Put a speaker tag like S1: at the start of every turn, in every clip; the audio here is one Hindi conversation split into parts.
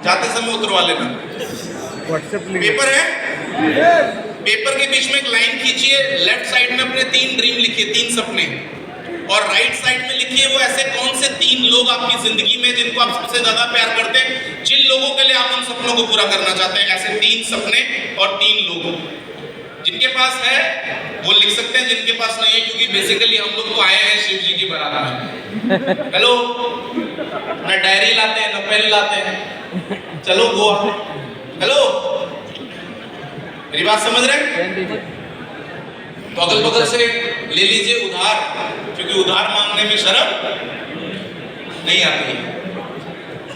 S1: जाते समय उतरवा लेना। पेपर है, पेपर के बीच में एक लाइन खींचिए, लेफ्ट साइड में अपने 3 ड्रीम लिखिए, 3 सपने, और राइट साइड में लिखिए वो ऐसे कौन से 3 लोग आपकी जिंदगी में जिनको आप सबसे ज्यादा प्यार करते हैं, जिन लोगों के लिए आप उन सपनों को पूरा करना चाहते हैं। ऐसे 3 सपने और 3 लोग। जिनके पास है वो लिख सकते हैं, जिनके पास नहीं है, क्योंकि बेसिकली हम लोग तो आए हैं शिव जी की बारात में। हेलो, ना डायरी लाते हैं ना पेन लाते हैं, चलो गोवा। हेलो, मेरी बात समझ रहे हैं? तो अगल बगल से ले लीजिए उधार, क्योंकि उधार मांगने में शर्म नहीं आती है।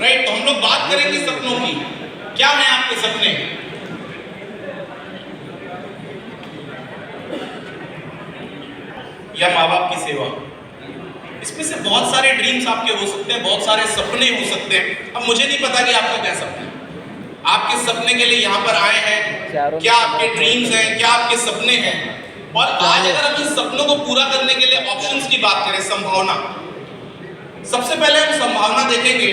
S1: राइट? तो हम लोग बात करेंगे सपनों की। क्या है आपके सपने? या माँ बाप की सेवा? इसमें से बहुत सारे ड्रीम्स आपके हो सकते हैं, बहुत सारे सपने हो सकते हैं। अब मुझे नहीं पता कि आपका क्या सपना है। आपके सपने के लिए यहाँ पर आए हैं, क्या आपके ड्रीम्स हैं, क्या आपके सपने हैं। और आज अगर हम इस सपनों को पूरा करने के लिए ऑप्शंस की बात करें, संभावना, सबसे पहले हम संभावना देखेंगे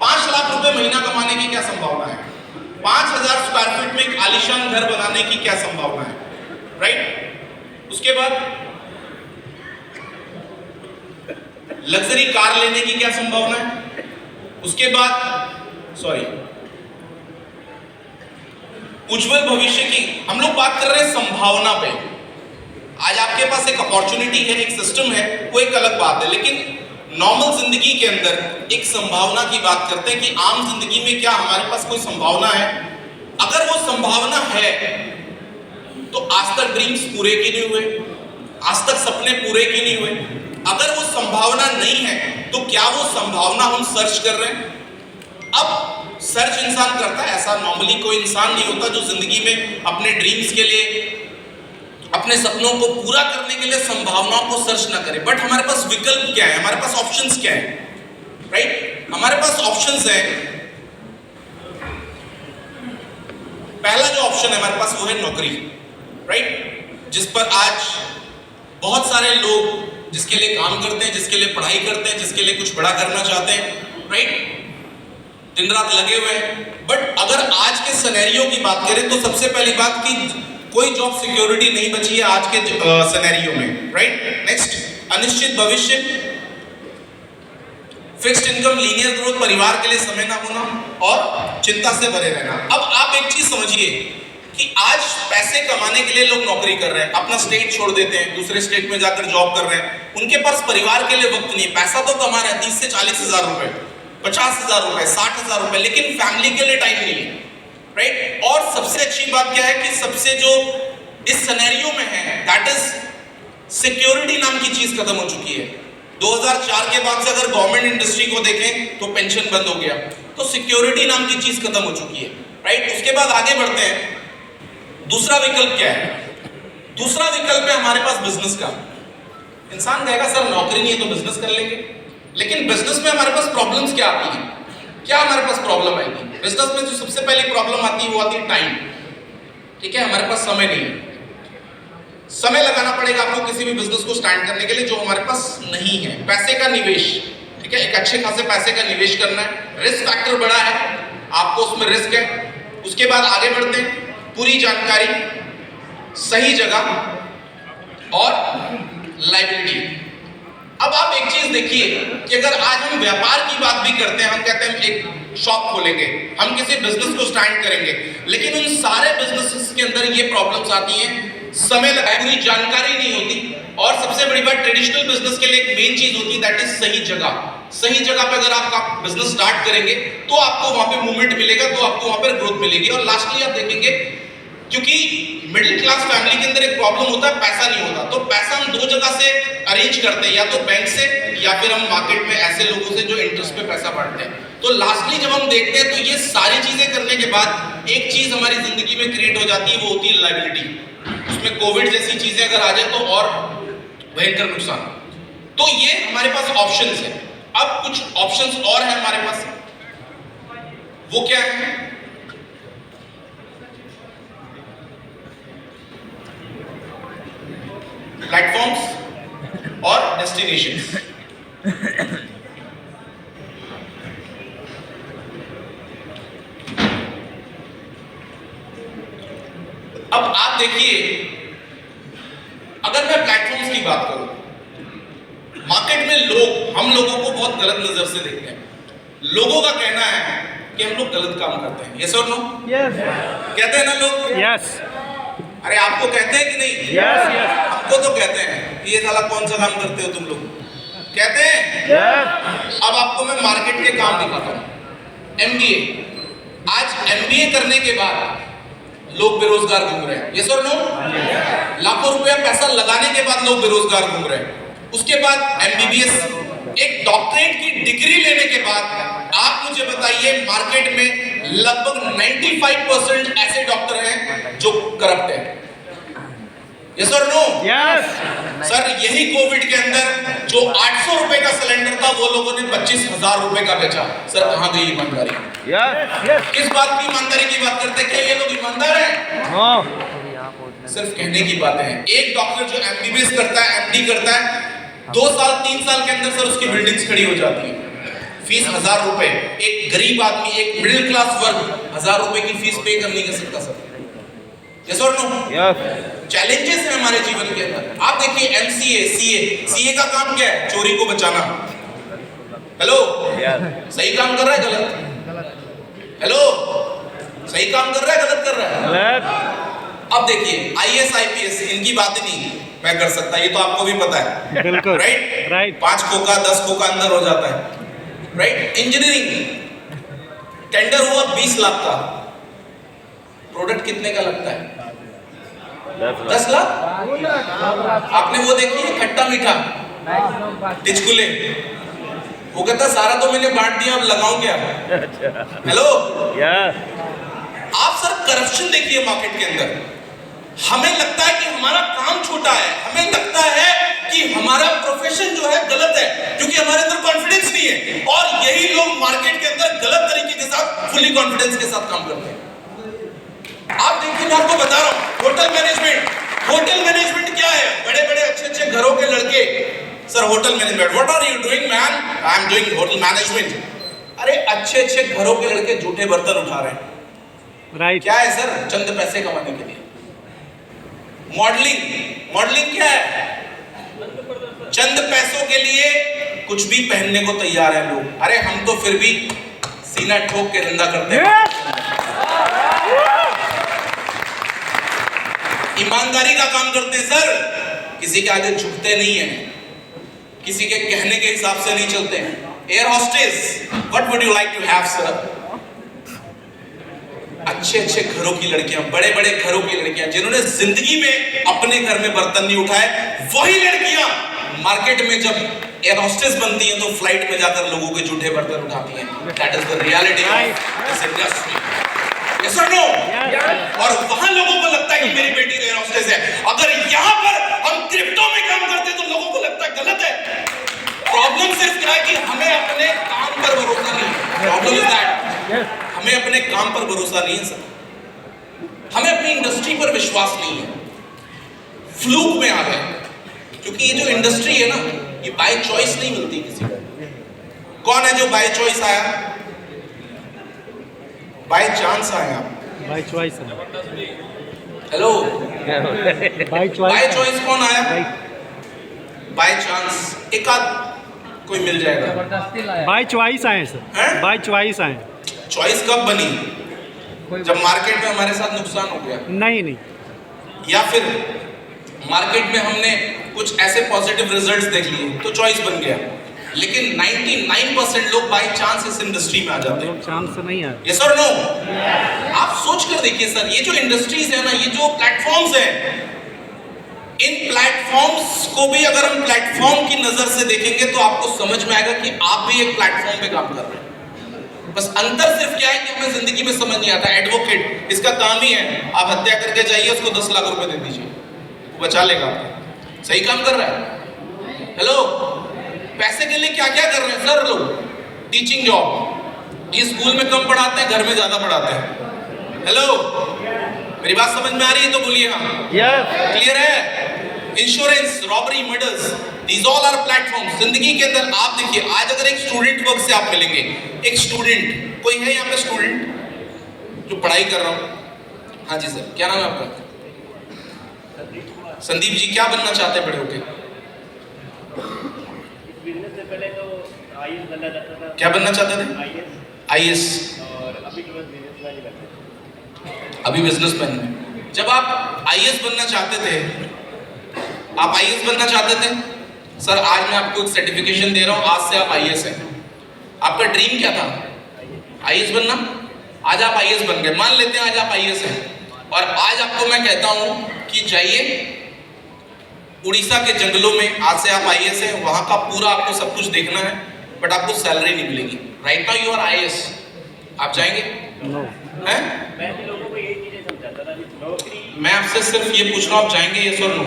S1: 5 लाख रुपए महीना कमाने की क्या संभावना है, 5000 स्क्वायर फीट में एक आलीशान घर बनाने की क्या संभावना है। राइट? उसके बाद लग्जरी कार लेने की क्या संभावना है। उसके बाद उज्जवल भविष्य की हम लोग बात कर रहे हैं संभावना पे। आज आपके पास एक अपॉर्चुनिटी है, एक सिस्टम है, वो एक अलग बात है, लेकिन नॉर्मल जिंदगी के अंदर एक संभावना की बात करते हैं कि आम जिंदगी में क्या हमारे पास कोई संभावना है। अगर वो संभावना है तो आज तक ड्रीम्स पूरे क्यों नहीं हुए, आज तक सपने पूरे क्यों नहीं हुए। अगर वो संभावना नहीं है तो क्या वो संभावना हम सर्च कर रहे हैं। अब सर्च इंसान करता है, ऐसा नॉर्मली कोई इंसान नहीं होता जो जिंदगी में अपने ड्रीम्स के लिए, अपने सपनों को पूरा करने के लिए संभावनाओं को सर्च ना करे। बट हमारे पास विकल्प क्या है, हमारे पास ऑप्शंस क्या है। राइट? हमारे पास ऑप्शंस है। पहला जो ऑप्शन है हमारे पास वो है नौकरी। राइट? जिस पर आज बहुत सारे लोग जिसके लिए काम करते हैं, जिसके लिए पढ़ाई करते हैं, जिसके लिए कुछ बड़ा करना चाहते हैं। राइट? दिन रात लगे हुए हैं। बट अगर आज के सिनेरियो की बात करें तो सबसे पहली बात कि कोई जॉब सिक्योरिटी नहीं बची है आज के सिनेरियो में। राइट? नेक्स्ट, अनिश्चित भविष्य, फिक्स्ड इनकम, लीनियर ग्रोथ, परिवार के लिए समय ना होना और चिंता से भरे रहना। अब आप एक चीज समझिए कि आज पैसे कमाने के लिए लोग नौकरी कर रहे हैं, अपना स्टेट छोड़ देते हैं, दूसरे स्टेट में जाकर जॉब कर रहे हैं। उनके पास परिवार के लिए वक्त नहीं है। पैसा तो कमा रहे हैं 30 से 40 हजार रुपए, 50,000 रुपए, 60,000 रुपए, लेकिन फैमिली के लिए टाइम नहीं है। राइट? और सबसे अच्छी बात क्या है कि सबसे जो इस सिनेरियो में है, दैट इज सिक्योरिटी नाम की चीज खत्म हो चुकी है। 2004 के बाद से अगर गवर्नमेंट इंडस्ट्री को देखें तो पेंशन बंद हो गया, तो सिक्योरिटी नाम की चीज खत्म हो चुकी है। राइट? उसके बाद आगे बढ़ते हैं। दूसरा विकल्प क्या है? दूसरा विकल्प है हमारे पास बिजनेस का। इंसान कहेगा सर नौकरी नहीं है तो बिजनेस कर लेंगे, लेकिन बिजनेस में हमारे पास प्रॉब्लम्स क्या आती हैं? क्या हमारे पास प्रॉब्लम आएगी बिजनेस में? जो सबसे पहली प्रॉब्लम आती है वो आती है टाइम। ठीक है? हमारे पास समय नहीं है। समय लगाना पड़ेगा आपको किसी भी बिजनेस को स्टार्ट करने के लिए जो हमारे पास नहीं है। पैसे का निवेश, ठीक है, एक अच्छे खासे पैसे का निवेश करना है। रिस्क फैक्टर बड़ा है, आपको उसमें रिस्क है। उसके बाद आगे बढ़ते हैं, पूरी जानकारी, सही जगह और लायबिलिटी। अब आप एक चीज देखिए कि अगर आज हम व्यापार की बात भी करते हैं, हम कहते हैं हम एक शॉप खोलेंगे, हम किसी बिजनेस को स्टार्ट करेंगे, लेकिन उन सारे बिजनेसेस के अंदर ये प्रॉब्लम्स आती हैं, समय लगा, पूरी जानकारी नहीं होती, और सबसे बड़ी बात ट्रेडिशनल बिजनेस के लिए एक मेन चीज होती है दैट इज सही जगह। सही जगह पे अगर आप बिजनेस स्टार्ट करेंगे तो आपको वहां पे मूवमेंट मिलेगा, तो आपको वहां पर ग्रोथ मिलेगी। और लास्टली आप देखेंगे, क्योंकि मिडिल क्लास फैमिली के अंदर एक प्रॉब्लम होता है, पैसा नहीं होता, तो पैसा हम 2 जगह से अरेंज करते हैं, या तो बैंक से या फिर हम मार्केट में ऐसे लोगों से जो इंटरेस्ट पे पैसा बांटते हैं। तो लास्टली जब हम देखते हैं तो ये सारी चीजें करने के बाद एक चीज हमारी जिंदगी में क्रिएट हो जाती है, वो होती है लायबिलिटी। उसमें कोविड जैसी चीजें अगर आ जाए तो और भयंकर नुकसान। तो ये हमारे पास ऑप्शंस है। अब कुछ ऑप्शंस और है हमारे पास, वो क्या है? प्लेटफॉर्म्स और डेस्टिनेशंस। अब आप देखिए, अगर मैं प्लेटफॉर्म्स की बात करूं, मार्केट में लोग हम लोगों को बहुत गलत नजर से देखते हैं। लोगों का कहना है कि हम लोग गलत काम करते हैं। यस और नो?
S2: यस।
S1: कहते हैं ना लोग?
S2: यस।
S1: अरे आपको कहते हैं कि नहीं?
S2: Yes yes.
S1: हमको तो कहते हैं कि ये साला कौन सा काम करते हो तुम लोग, कहते हैं।
S2: यस।
S1: अब आपको मैं मार्केट के काम दिखाता हूं। एमबीए, आज एमबीए करने के बाद लोग बेरोजगार घूम रहे हैं। यस और नो? लाखों रुपया पैसा लगाने के बाद लोग बेरोजगार घूम रहे हैं। उसके बाद एमबीबीएस, एक डॉक्टरेट की डिग्री लेने के बाद आप मुझे बताइए, मार्केट में लगभग 95% ऐसे डॉक्टर हैं जो करप्ट हैं। यस और नो?
S2: यस।
S1: सर, यही कोविड के अंदर जो 800 रुपए का सिलेंडर था, वो लोगों ने 25,000 रुपए का बेचा। सर, कहां गई ईमानदारी?
S2: Yes yes.
S1: किस बात की ईमानदारी की बात करते हैं? क्या ये लोग ईमानदार हैं?
S2: हाँ।
S1: सिर्फ कहने की बातें हैं। एक डॉक्टर जो एमबीबीएस करता है, एमडी करता है, 2 साल 3 साल के अंदर सर उसकी बिल्डिंग्स खड़ी हो जाती है। फीस 1000 रुपए। एक गरीब आदमी, एक मिडिल क्लास वर्ग 1000 रुपए की फीस पे कर नहीं कर सकता सर। यस और नो?
S2: यस।
S1: चैलेंजेस हैं हमारे जीवन के अंदर। आप देखिए एमसीए, सीए का काम क्या है? चोरी को बचाना। हेलो, सही काम कर रहा है गलत? हेलो, सही काम कर रहा है गलत कर रहा है?
S2: गलत।
S1: अब देखिए आईएएस आईपीएस, इनकी बात ही नहीं मैं कर सकता, ये तो आपको भी पता है।
S2: बिल्कुल
S1: राइट
S2: राइट।
S1: 5 खोखा 10 खोखा अंदर हो जाता है। राइट। इंजीनियरिंग, टेंडर हुआ 20 लाख का, प्रोडक्ट कितने का लगता है? 10 लाख। आपने वो देखी है खट्टा मीठा टिचकुले? वो कहता सारा तो मैंने बांट दिया, अब लगाऊं क्या? हेलो, आप सर करप्शन देखिए मार्केट के अंदर। हमें लगता है कि हमारा काम छोटा है, हमें लगता है कि हमारा प्रोफेशन जो है गलत है, क्योंकि हमारे अंदर कॉन्फिडेंस नहीं है। और यही लोग मार्केट के अंदर गलत तरीके के साथ, फुली कॉन्फिडेंस के साथ काम करते हैं। आप देखिए, मैं आपको बता रहा हूं, होटल मैनेजमेंट। होटल मैनेजमेंट क्या है? बड़े बड़े अच्छे अच्छे घरों के लड़के, sir hotel management, what are you doing man? I am doing hotel management. अरे अच्छे अच्छे घरों के लड़के झूठे बर्तन उठा रहे हैं।
S2: राइट।
S1: क्या है सर? चंद पैसे कमाने के लिए। मॉडलिंग, मॉडलिंग क्या है? चंद पैसों के लिए कुछ भी पहनने को तैयार है लोग। अरे हम तो फिर भी सीना ठोक के धंधा करते हैं। ईमानदारी का काम करते हैं सर, किसी के आगे झुकते नहीं है, किसी के कहने के हिसाब से नहीं चलते हैं। Air hostess, what would you like to have sir? अच्छे अच्छे घरों की लड़कियां, बड़े बड़े घरों की लड़कियां, जिन्होंने जिंदगी में अपने घर में बर्तन नहीं उठाए, वही लड़कियां मार्केट में जब एयर होस्टेस बनती हैं तो फ्लाइट में जाकर लोगों के झूठे बर्तन उठाती हैं। That is the reality of this industry. Yes और नो? और वहां लोगों को लगता है कि मेरी बेटी एयर होस्टेस है। अगर यहां पर हम क्रिप्टो में काम करते तो लोगों को लगता है गलत है। प्रॉब्लम सिर्फ क्या है कि हमें अपने काम पर भरोसा नहीं है। प्रॉब्लम इज दैट हमें अपने काम पर भरोसा नहीं है सर, हमें अपनी इंडस्ट्री पर विश्वास नहीं है। फ्लूक में आ गए, क्योंकि ये जो इंडस्ट्री है ना, ये बाय चॉइस नहीं मिलती किसी को। कौन है जो बाय चॉइस आया? बाय चांस आया?
S2: By choice.
S1: Hello,
S2: by
S1: by choice कौन आया? बाय चांस एक आध कोई मिल जाएगा।
S2: बाय चॉइस आए सर, बाय चॉइस आए।
S1: चॉइस कब बनी? जब मार्केट में हमारे साथ नुकसान हो गया।
S2: नहीं नहीं,
S1: या फिर मार्केट में हमने कुछ ऐसे पॉजिटिव रिजल्ट्स देख लिए तो चॉइस बन गया। लेकिन 99% लोग बाय चांस इस इंडस्ट्री में आ जाते हैं।
S2: चांस नहीं है।
S1: यस और नो? आप सोच कर देखिए सर, ये जो इंडस्ट्रीज है ना, ये जो प्लेटफॉर्म्स हैं, इन प्लेटफॉर्म्स को भी अगर हम प्लेटफॉर्म की नजर से देखेंगे तो आपको समझ में आएगा कि आप भी एक प्लेटफॉर्म पे काम कर रहे हैं। बस अंतर सिर्फ क्या है कि हमें जिंदगी में समझ नहीं आता। एडवोकेट, इसका काम ही है आप हत्या करके जाइए, उसको 10 लाख रुपए दे दीजिए, वो बचा लेगा आपको। सही काम कर रहा है। हेलो, पैसे के लिए क्या क्या कर रहे हैं सर लोग? टीचिंग जॉब, ये स्कूल में कम पढ़ाते हैं, घर में ज्यादा पढ़ाते हैं। हेलो, मेरी बात समझ में आ रही है तो बोलिए हाँ। क्लियर है? Insurance, robbery, murders, these all are platforms. जिंदगी के अंदर आप देखिए, आज अगर एक स्टूडेंट वर्ग से आप मिलेंगे, एक स्टूडेंट, कोई है यहाँ पे स्टूडेंट? जो पढ़ाई कर रहा हूँ। हाँ जी सर, क्या नाम है आपका? संदीप जी, क्या बनना चाहते हैं बड़े होके?
S3: बिजनेस से पहले तो आईएएस बनना चाहता था।
S1: क्या बनना चाहते थे? आईएएस।
S3: और अभी तो बस बिजनेसमैन ही बनना है।
S1: अभी बिजनेसमैन में। जब आप आईएएस बनना चाहते थे, आप आईएएस बनना चाहते थे सर, आज मैं आपको एक सर्टिफिकेशन दे रहा हूँ, आज से आप आईएएस हैं। आपका ड्रीम क्या था? आईएएस बनना। आज आप आईएएस बन गए, मान लेते हैं आज आप आईएएस हैं, और आज आपको मैं कहता हूं कि जाइए उड़ीसा के जंगलों में, आज से आप आईएएस हैं, वहां का पूरा आपको सब कुछ देखना है, बट आपको सैलरी नहीं मिलेगी। Right now you are IAS, आप जाएंगे?
S2: नो।
S1: हैं?
S3: मैं भी लोगों को यही चीजें समझाता था कि नौकरी।
S1: मैं आपसे सिर्फ ये पूछ रहा हूं, आप जाएंगे यस और नो?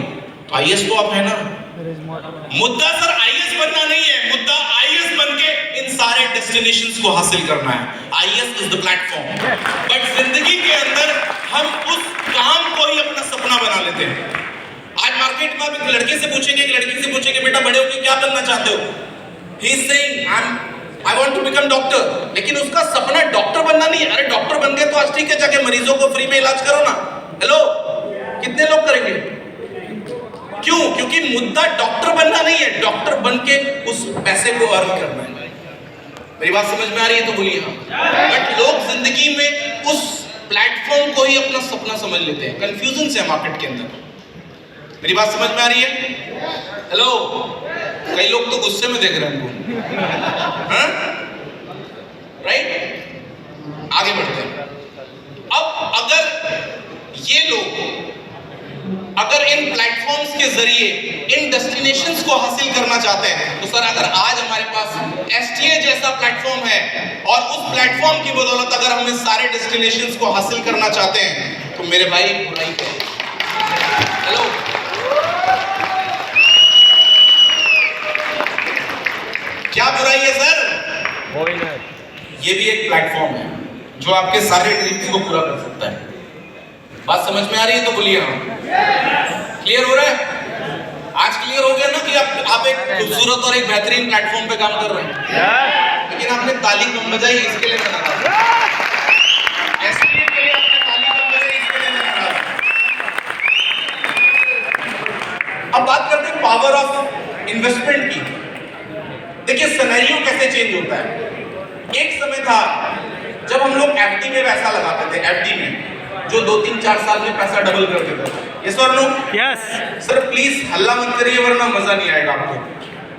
S1: आईएएस तो आप है ना। मुद्दा सर आईएएस बनना नहीं है, मुद्दा आईएएस बनके इन सारे डेस्टिनेशंस को हासिल करना है। IAS is the platform, but जिंदगी के अंदर हम उस काम को ही अपना सपना बना लेते हैं। आज मार्केट में आप एक लड़के से पूछेंगे, एक लड़की से पूछेंगे, बेटा बड़े होकर क्या बनना चाहते हो? He is saying I want to become doctor, लेकिन उसका सपना डॉक्टर बनना नहीं है। अरे डॉक्टर बन गए तो आज ठीक है, जाके मरीजों को फ्री में इलाज करो ना। हेलो, कितने लोग करेंगे? क्यों? क्योंकि मुद्दा डॉक्टर बनना नहीं है, डॉक्टर बन के उस पैसे को अर्न करना है। मेरी बात समझ में आ रही है तो बोलिए हाँ। बट लोग जिंदगी में उस प्लेटफॉर्म को ही अपना सपना समझ लेते हैं, कंफ्यूजन से मार्केट के अंदर। मेरी बात समझ में आ रही है? हेलो, कई लोग तो गुस्से में देख रहे हैं हमको, राइट? आगे बढ़ते हैं। अब अगर ये लोग अगर इन प्लेटफॉर्म्स के जरिए इन डेस्टिनेशंस को हासिल करना चाहते हैं, तो सर अगर आज हमारे पास एसटीए जैसा प्लेटफॉर्म है और उस प्लेटफॉर्म की बदौलत अगर हम इस सारे डेस्टिनेशंस को हासिल करना चाहते हैं, तो मेरे भाई बुराई करें। हेलो, क्या बुराई है सर? ये भी एक प्लेटफॉर्म है जो आपके सारे ड्रीम्स को पूरा कर सकता है। बात समझ में आ रही है तो बोलिए हाँ। क्लियर हो रहा है? आज क्लियर हो गया ना कि आप एक खूबसूरत और एक बेहतरीन प्लेटफॉर्म पे काम कर रहे हैं। लेकिन आपने ताली कम बजाई, इसके लिए मैं नाराज हूं। एसटीए के लिए आपने ताली कम बजाई, इसके लिए मैं नाराज हूं। अब बात करते हैं पावर ऑफ इन्वेस्टमेंट की। देखिए सिनेरियो कैसे चेंज होता है। एक समय था जब हम लोग एफडी में पैसा लगाते थे, एफडी में जो 2-3-4 साल में पैसा डबल कर देता था। यस और नो?
S2: यस।
S1: सर प्लीज हल्ला मत करिए वरना मजा नहीं आएगा आपको,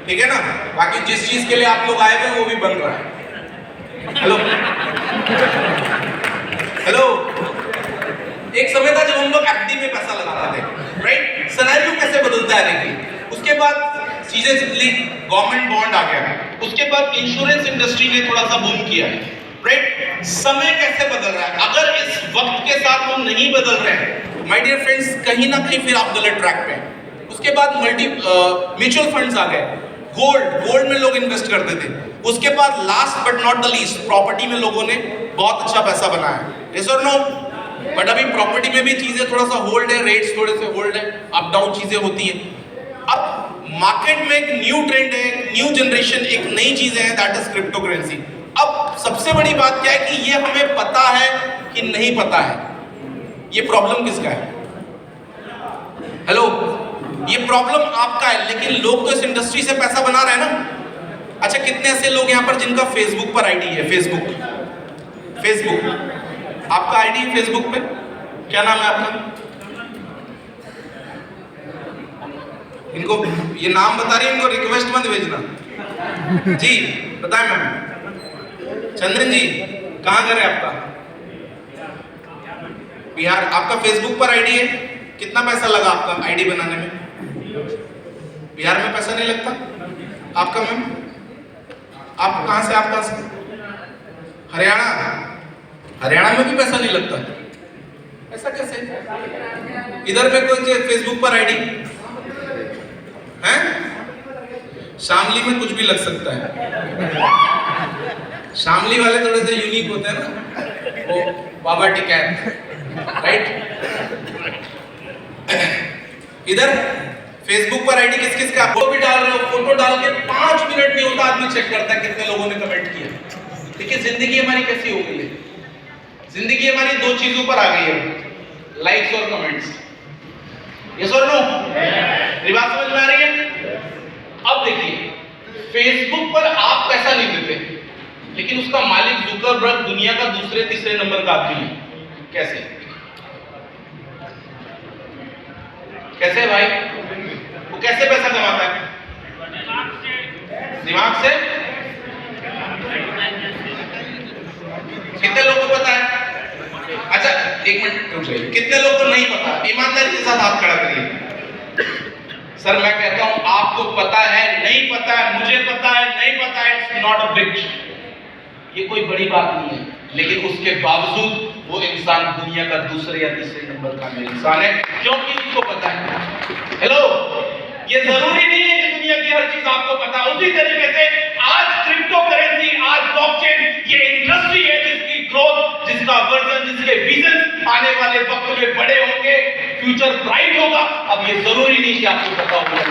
S1: ठीक है ना? बाकी जिस चीज के लिए आप लोग आए हुए वो भी बन रहा है। हेलो हेलो, एक समय था जब हम लोग एफडी में पैसा लगाते थे, राइट? सिनेरियो कैसे बदलता है देखिए। उसके बाद चीजें बदली, गवर्नमेंट बॉन्ड आ गया, उसके बाद इंश्योरेंस इंडस्ट्री ने थोड़ा सा बूम किया, राइट? समय कैसे बदल रहा है। अगर इस वक्त के साथ हम नहीं बदल रहे हैं माय डियर फ्रेंड्स, कहीं ना कहीं फिर आप गलत ट्रैक पे हैं। उसके बाद म्यूचुअल फंड्स आ गए, गोल्ड में लोग इन्वेस्ट करते थे। उसके बाद last but not the least property में लोगों ने बहुत अच्छा पैसा बनाया। यस और नो? बट अभी प्रॉपर्टी में भी चीजें थोड़ा सा होल्ड है, रेट्स थोड़े से होल्ड है, अप डाउन चीजें होती है। अब मार्केट में एक न्यू ट्रेंड है, न्यू जनरेशन, एक नई चीजें हैं, दैट इज क्रिप्टो करेंसी। अब सबसे बड़ी बात क्या है कि ये हमें पता है कि नहीं पता है, ये प्रॉब्लम किसका है? हेलो, ये प्रॉब्लम आपका है, लेकिन लोग तो इस इंडस्ट्री से पैसा बना रहे हैं ना। अच्छा, कितने ऐसे लोग यहाँ पर जिनका फेसबुक पर आईडी है? फेसबुक आपका आईडी है फेसबुक पे? क्या नाम है आपका? इनको ये नाम बता रही है, इनको रिक्वेस्ट मत भेजना जी। बताएं मैम। चंद्रन जी, कहाँ घर है आपका? बिहार। आपका फेसबुक पर आईडी है, कितना पैसा लगा आपका आईडी बनाने में? बिहार में पैसा नहीं लगता आपका मैम? आप कहाँ से? आप कहाँ से? हरियाणा में भी पैसा नहीं लगता? ऐसा कैसे? इधर में कोई फेसबुक पर आईडी है? शामली में कुछ भी लग सकता है। शामली वाले थोड़े से यूनिक होते हैं ना, वो बाबा टिकैत, राइट? इधर फेसबुक पर आईडी किस किस का? फोटो भी डाल रहे हो, फोटो डाल के 5 मिनट नहीं होता आदमी चेक करता है कितने लोगों ने कमेंट किया। देखिए जिंदगी हमारी कैसी हो गई है। जिंदगी हमारी दो चीजों पर आ गई है, लाइक्स और कमेंट्स। यस और नो? मेरी बात समझ में आ रही है? अब देखिए, फेसबुक पर आप पैसा नहीं देते, लेकिन उसका मालिक जुकरबर्ग दुनिया का दूसरे तीसरे नंबर का आदमी है। कैसे? कैसे भाई? वो कैसे पैसा कमाता है? दिमाग से। कितने लोगों को पता है? अच्छा एक मिनट रुक जाइए, कितने लोग को नहीं पता? ईमानदारी के साथ हाथ खड़ा करिए। सर मैं कहता हूं आपको पता है, नहीं पता है, मुझे पता है, नहीं पता है, इट्स नॉट अ बिग, ये कोई बड़ी बात नहीं है, लेकिन उसके बावजूद वो इंसान दुनिया का दूसरे या तीसरे नंबर का इंसान है, क्योंकि उसको पता है। हेलो, ये जरूरी नहीं है कि दुनिया की हर चीज आपको पता। उसी तरीके से आज क्रिप्टो करेंसी, आज ब्लॉकचेन, ये इंडस्ट्री है जिसकी ग्रोथ, जिसका वर्जन, जिसके विजन आने वाले वक्त में बड़े होंगे, फ्यूचर ब्राइट होगा। अब ये जरूरी नहीं कि आपको पता होगा।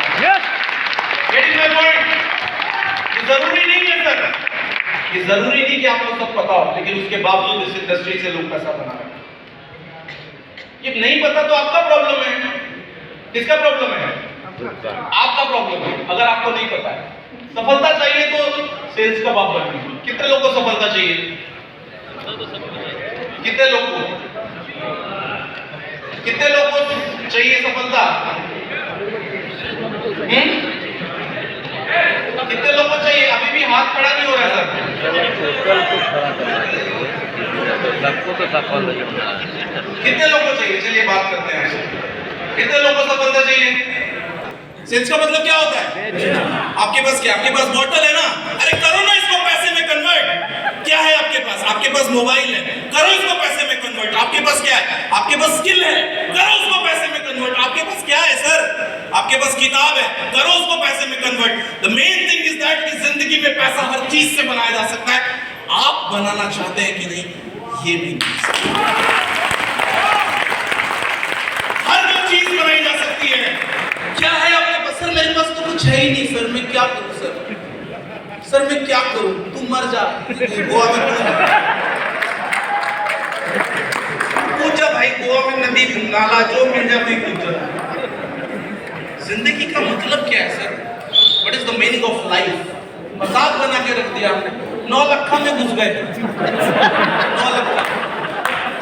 S1: Getting my point? ये जरूरी नहीं है सर, ये जरूरी नहीं कि आपको सब पता हो, लेकिन उसके बावजूद इस इंडस्ट्री से लोग पैसा बना रहे हैं। ये नहीं पता तो आपका प्रॉब्लम है। किसका प्रॉब्लम है? आपका प्रॉब्लम है। अगर आपको नहीं पता है, सफलता चाहिए तो सेल्स का बाप बनिए। कितने लोग को सफलता चाहिए? कितने लोग को? कितने लोग को चाहिए सफलता? कितने लोग को चाहिए? अभी भी हाथ खड़ा नहीं हो रहा है सर।
S3: सबको तो सफल
S1: कितने लोग को चाहिए? चलिए बात करते हैं आपसे। कितने लोग को सफलता चाहिए? सेल्स का मतलब क्या होता है? आपके पास क्या? आपके पास बॉटल है ना, अरे करो ना इसको पैसे में कन्वर्ट। क्या है आपके पास? आपके पास मोबाइल है, करो इसको पैसे में कन्वर्ट। आपके पास क्या है? आपके पास स्किल है, करो उसको पैसे में कन्वर्ट। आपके पास क्या है सर? आपके पास किताब है, करो उसको पैसे में convert. The main thing is that कि जिंदगी में पैसा हर चीज से बनाया जा सकता है। आप बनाना चाहते हैं कि नहीं? ये भी हर चीज बनाई जा सकती है। क्या है आपके पास? सर मेरे पास तो कुछ है ही नहीं सर, मैं क्या करूं सर? सर मैं क्या करूं? तू मर जा, गोवा में पूजा भाई, गोवा में नदी नाला जो मिल जाए वही पूजा। जिंदगी का मतलब क्या है sir? What is the meaning of life? मजाक बना के रख दिया आपने। 9 लाख में घुस गए। 9 लाख।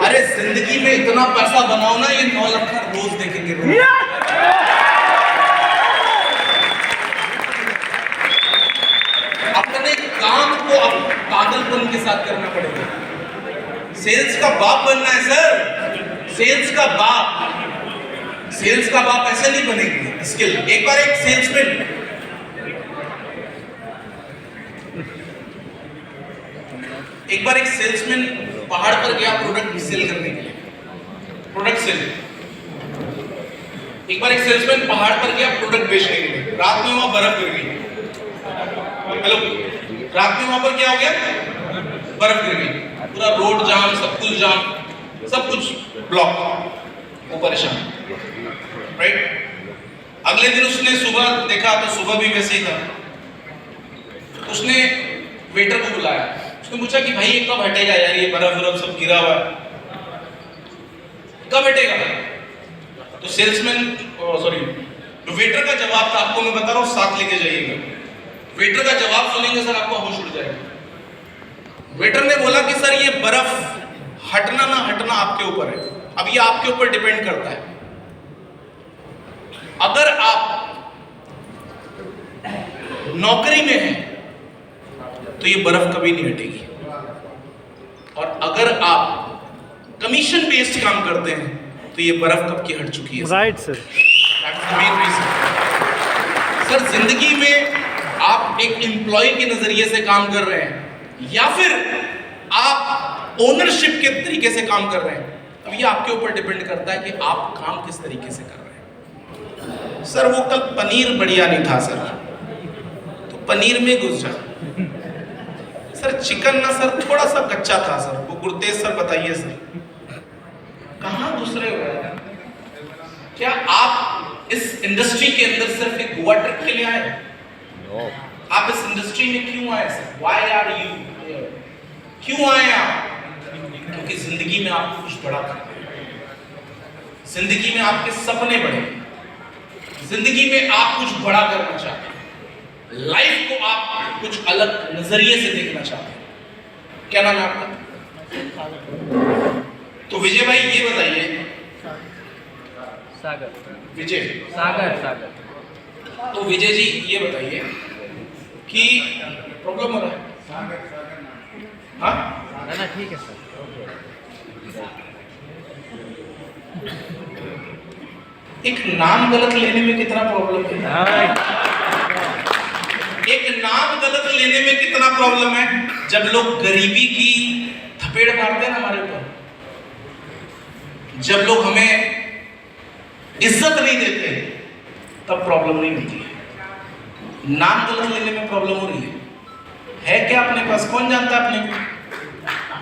S1: अरे जिंदगी में इतना पैसा बनाओ ना, ये 9 लाख रोज देखेंगे रोज। अपने काम को अब पागलपन के साथ करना पड़ेगा। सेल्स का बाप बनना है सर, सेल्स का बाप। सेल्स का बाप ऐसे नहीं बनेगी। स्किल। एक बार एक सेल्समैन पहाड़ पर गया प्रोडक्ट सेल करने के लिए। Product sell. एक बार एक सेल्समैन पहाड़ पर गया प्रोडक्ट बेचने के लिए। रात में वहां बर्फ गिर गई। हेलो, रात में वहां पर क्या हो गया? बर्फ गिर गई। पूरा रोड जाम, सब कुछ जाम, सब कुछ ब्लॉक। वो परेशान, राइट? अगले दिन उसने सुबह देखा तो सुबह भी वैसे ही था। उसने वेटर को बुलाया। उसने पूछा कि भाई ये कब हटेगा यार, ये बर्फ सब गिरा हुआ है, कब हटेगा? तो सेल्समैन सॉरी वेटर का जवाब था, आपको मैं बता रहा हूँ, साथ लेके जाइएगा। वेटर का जवाब सुनेंगे सर आपको होश उड़ जाएगा। वेटर ने बोला कि सर ये बर्फ हटना ना हटना आपके ऊपर है, अब ये आपके ऊपर डिपेंड करता है। अगर आप नौकरी में हैं तो ये बर्फ कभी नहीं हटेगी, और अगर आप कमीशन बेस्ड काम करते हैं तो ये बर्फ कब की हट चुकी है।
S2: Right sir.
S1: That's the main reason. Sir जिंदगी में आप एक एम्प्लॉय के नजरिए से काम कर रहे हैं या फिर आप ओनरशिप के तरीके से काम कर रहे हैं, अब ये आपके ऊपर डिपेंड करता है कि आप काम किस तरीके से कर रहे हैं। सर वो कल पनीर बढ़िया नहीं था सर, तो पनीर में घुस जा। सर चिकन ना सर थोड़ा सा कच्चा था सर, वो गुरतेज सर बताइए सर कहाँ घुस रहे हो? क्या आप इस इंडस्ट्री के अंदर सिर्फ एक गोवा ट्रिप के लिए आए? आप इस इंडस्ट्री में क्यों आए sir? Why are you here? क्यों आए आप? क्योंकि जिंदगी में आपको कुछ बड़ा करना है, जिंदगी में आपके सपने बड़े, जिंदगी में आप कुछ बड़ा करना चाहते हैं, लाइफ को आप कुछ अलग नजरिए से देखना चाहते हैं। क्या नाम है आपका? तो विजय भाई ये बताइए,
S3: सागर
S1: विजय
S3: सागर सागर
S1: तो विजय जी ये बताइए कि प्रॉब्लम हो रहा है? हाँ
S3: ना ठीक है सर।
S1: एक नाम गलत लेने में कितना प्रॉब्लम है? एक नाम गलत लेने में कितना प्रॉब्लम है? जब लोग गरीबी की थपेड़ मारते हैं ना हमारे ऊपर, जब लोग हमें इज्जत नहीं देते, तब प्रॉब्लम नहीं होती है। नाम गलत लेने में प्रॉब्लम हो रही है क्या अपने पास? कौन जानता है अपने को?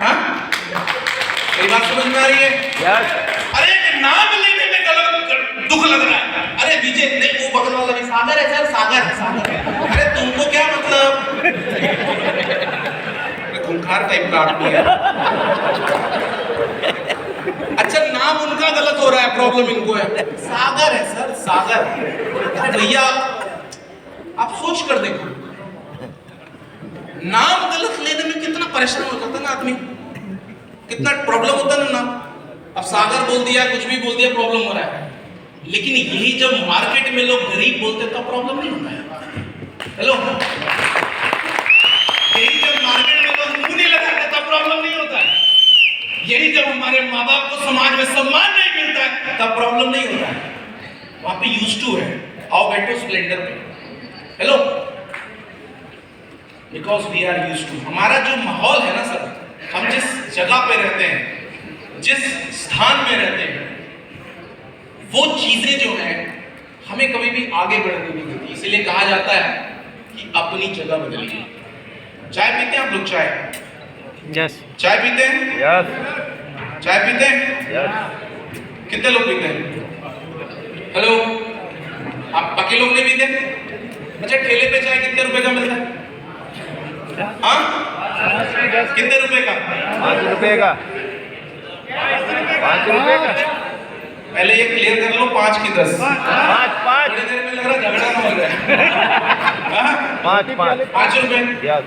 S1: हाँ, मेरी बात समझ में आ रही है? अरे एक नाम लेने में गलत दुख लग रहा है। अरे विजय नहीं, वो बगल वाला भी सागर है सर, सागर है, सागर है। अरे तुमको क्या मतलब? खूंखार टाइप का आदमी है। अच्छा नाम उनका गलत हो रहा है, प्रॉब्लम इनको है। सागर है सर, सागर। अरे भैया आप सोच कर देखो, नाम गलत लेने में कितना परेशान हो जाता है ना आदमी, कितना प्रॉब्लम होता है ना नाम। अब सागर बोल दिया, कुछ भी बोल दिया, प्रॉब्लम हो रहा है। लेकिन यही जब मार्केट में लोग गरीब बोलते हैं, तो प्रॉब्लम नहीं होता है। हेलो, यही जब मार्केट में लोग मुंह नहीं लगाते, तब प्रॉब्लम नहीं होता है। यही जब हमारे माँ बाप को समाज में सम्मान नहीं मिलता है, तब प्रॉब्लम नहीं होता है। वहां पे यूज्ड टू है, आओ बैठो स्प्लेंडर पे। Hello, because we are used to. हमारा जो माहौल है ना सर, हम जिस जगह पे रहते हैं, जिस स्थान में रहते हैं, वो चीजें जो है हमें कभी भी आगे बढ़ने नहीं देती। इसलिए कहा जाता है कि अपनी जगह बदलिए। चाय पीते हैं आप लोग? चाय
S2: यस
S1: चाय पीते हैं?
S4: यस
S1: चाय पीते हैं?
S4: यस
S1: कितने लोग पीते हैं? हेलो, आप बाकी लोग नहीं पीते? अच्छा ठेले पे चाय कितने रुपए का मिलता है? हाँ, कितने रुपए का?
S4: 5 रुपए का 5 रुपए का
S1: पहले ये क्लियर कर लो, 5 की 10।
S4: 5
S1: थोड़ी देर में लग रहा झगड़ा ना हो जाए।
S4: 5
S1: 5 रुपए।
S4: यस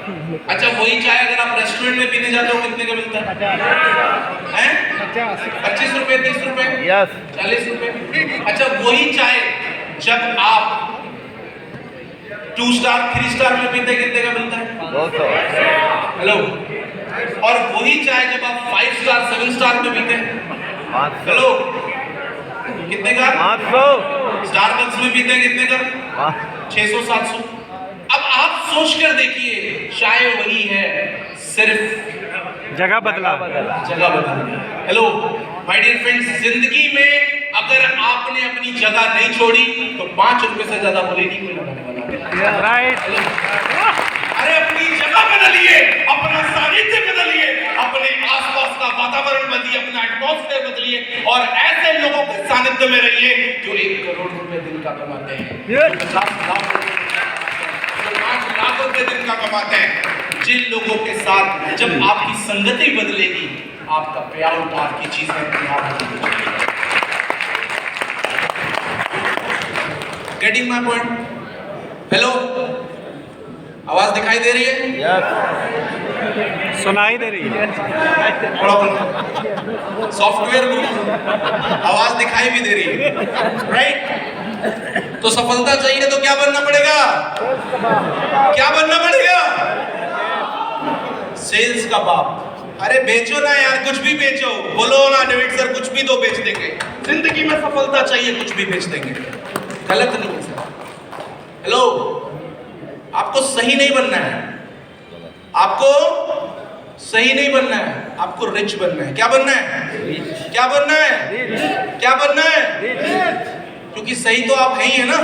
S1: अच्छा वही चाय अगर आप रेस्टोरेंट में पीने जाते हो कितने का मिलता है? 25 रुपए, 30 रुपए,
S4: यस
S1: 40 रुपए। अच्छा वही चाय जब आप 2 स्टार 3 स्टार में पीते कितने का मिलता है?
S4: 200
S1: हेलो, और वही चाय जब आप 5 स्टार 7 स्टार में पीते हैं,
S4: 500
S1: हेलो कितने का?
S4: 500
S1: स्टारबक्स में पीते हैं कितने का? 600 700। अब आप सोच कर देखिए, चाय वही है, सिर्फ
S2: जगह बदला
S1: जगह बदल गई। हेलो माय डियर फ्रेंड्स, जिंदगी में अगर आपने अपनी जगह नहीं छोड़ी तो 5 रुपए से ज्यादा बोले नहीं कोई लगाने वाला।
S2: राइट।
S1: अरे अपनी जगह बदलिए, अपना सानिध्य बदलिए, अपने आसपास का वातावरण बदलिए, अपना एटमॉस्फेयर बदलिए, और ऐसे लोगों के सानिध्य में रहिए जो 1 करोड़ रुपए दिन का कमाते हैं, 50 लाख 5 लाख रुपए दिन का कमाते हैं। जिन लोगों के साथ जब आपकी संगति बदलेगी, आपका पेआउट, आपकी चीजें अपने आप बदलेगी। Getting my point? हेलो, आवाज दिखाई दे रही है?
S4: यस
S2: सुनाई दे रही है।
S1: सॉफ्टवेयर आवाज दिखाई भी दे रही है, राइट? तो सफलता चाहिए तो क्या बनना पड़ेगा? क्या बनना पड़ेगा? सेल्स का बाप। अरे बेचो ना यार, कुछ भी बेचो। बोलो ना डेविड सर कुछ भी दो बेच देंगे। जिंदगी में सफलता चाहिए, कुछ भी बेच देंगे। गलत नहीं है सर। हेलो, आपको सही नहीं बनना है, आपको सही नहीं बनना है, आपको रिच बनना है। क्या बनना है? क्या बनना है? क्या बनना है? क्योंकि सही तो आप है ही है ना,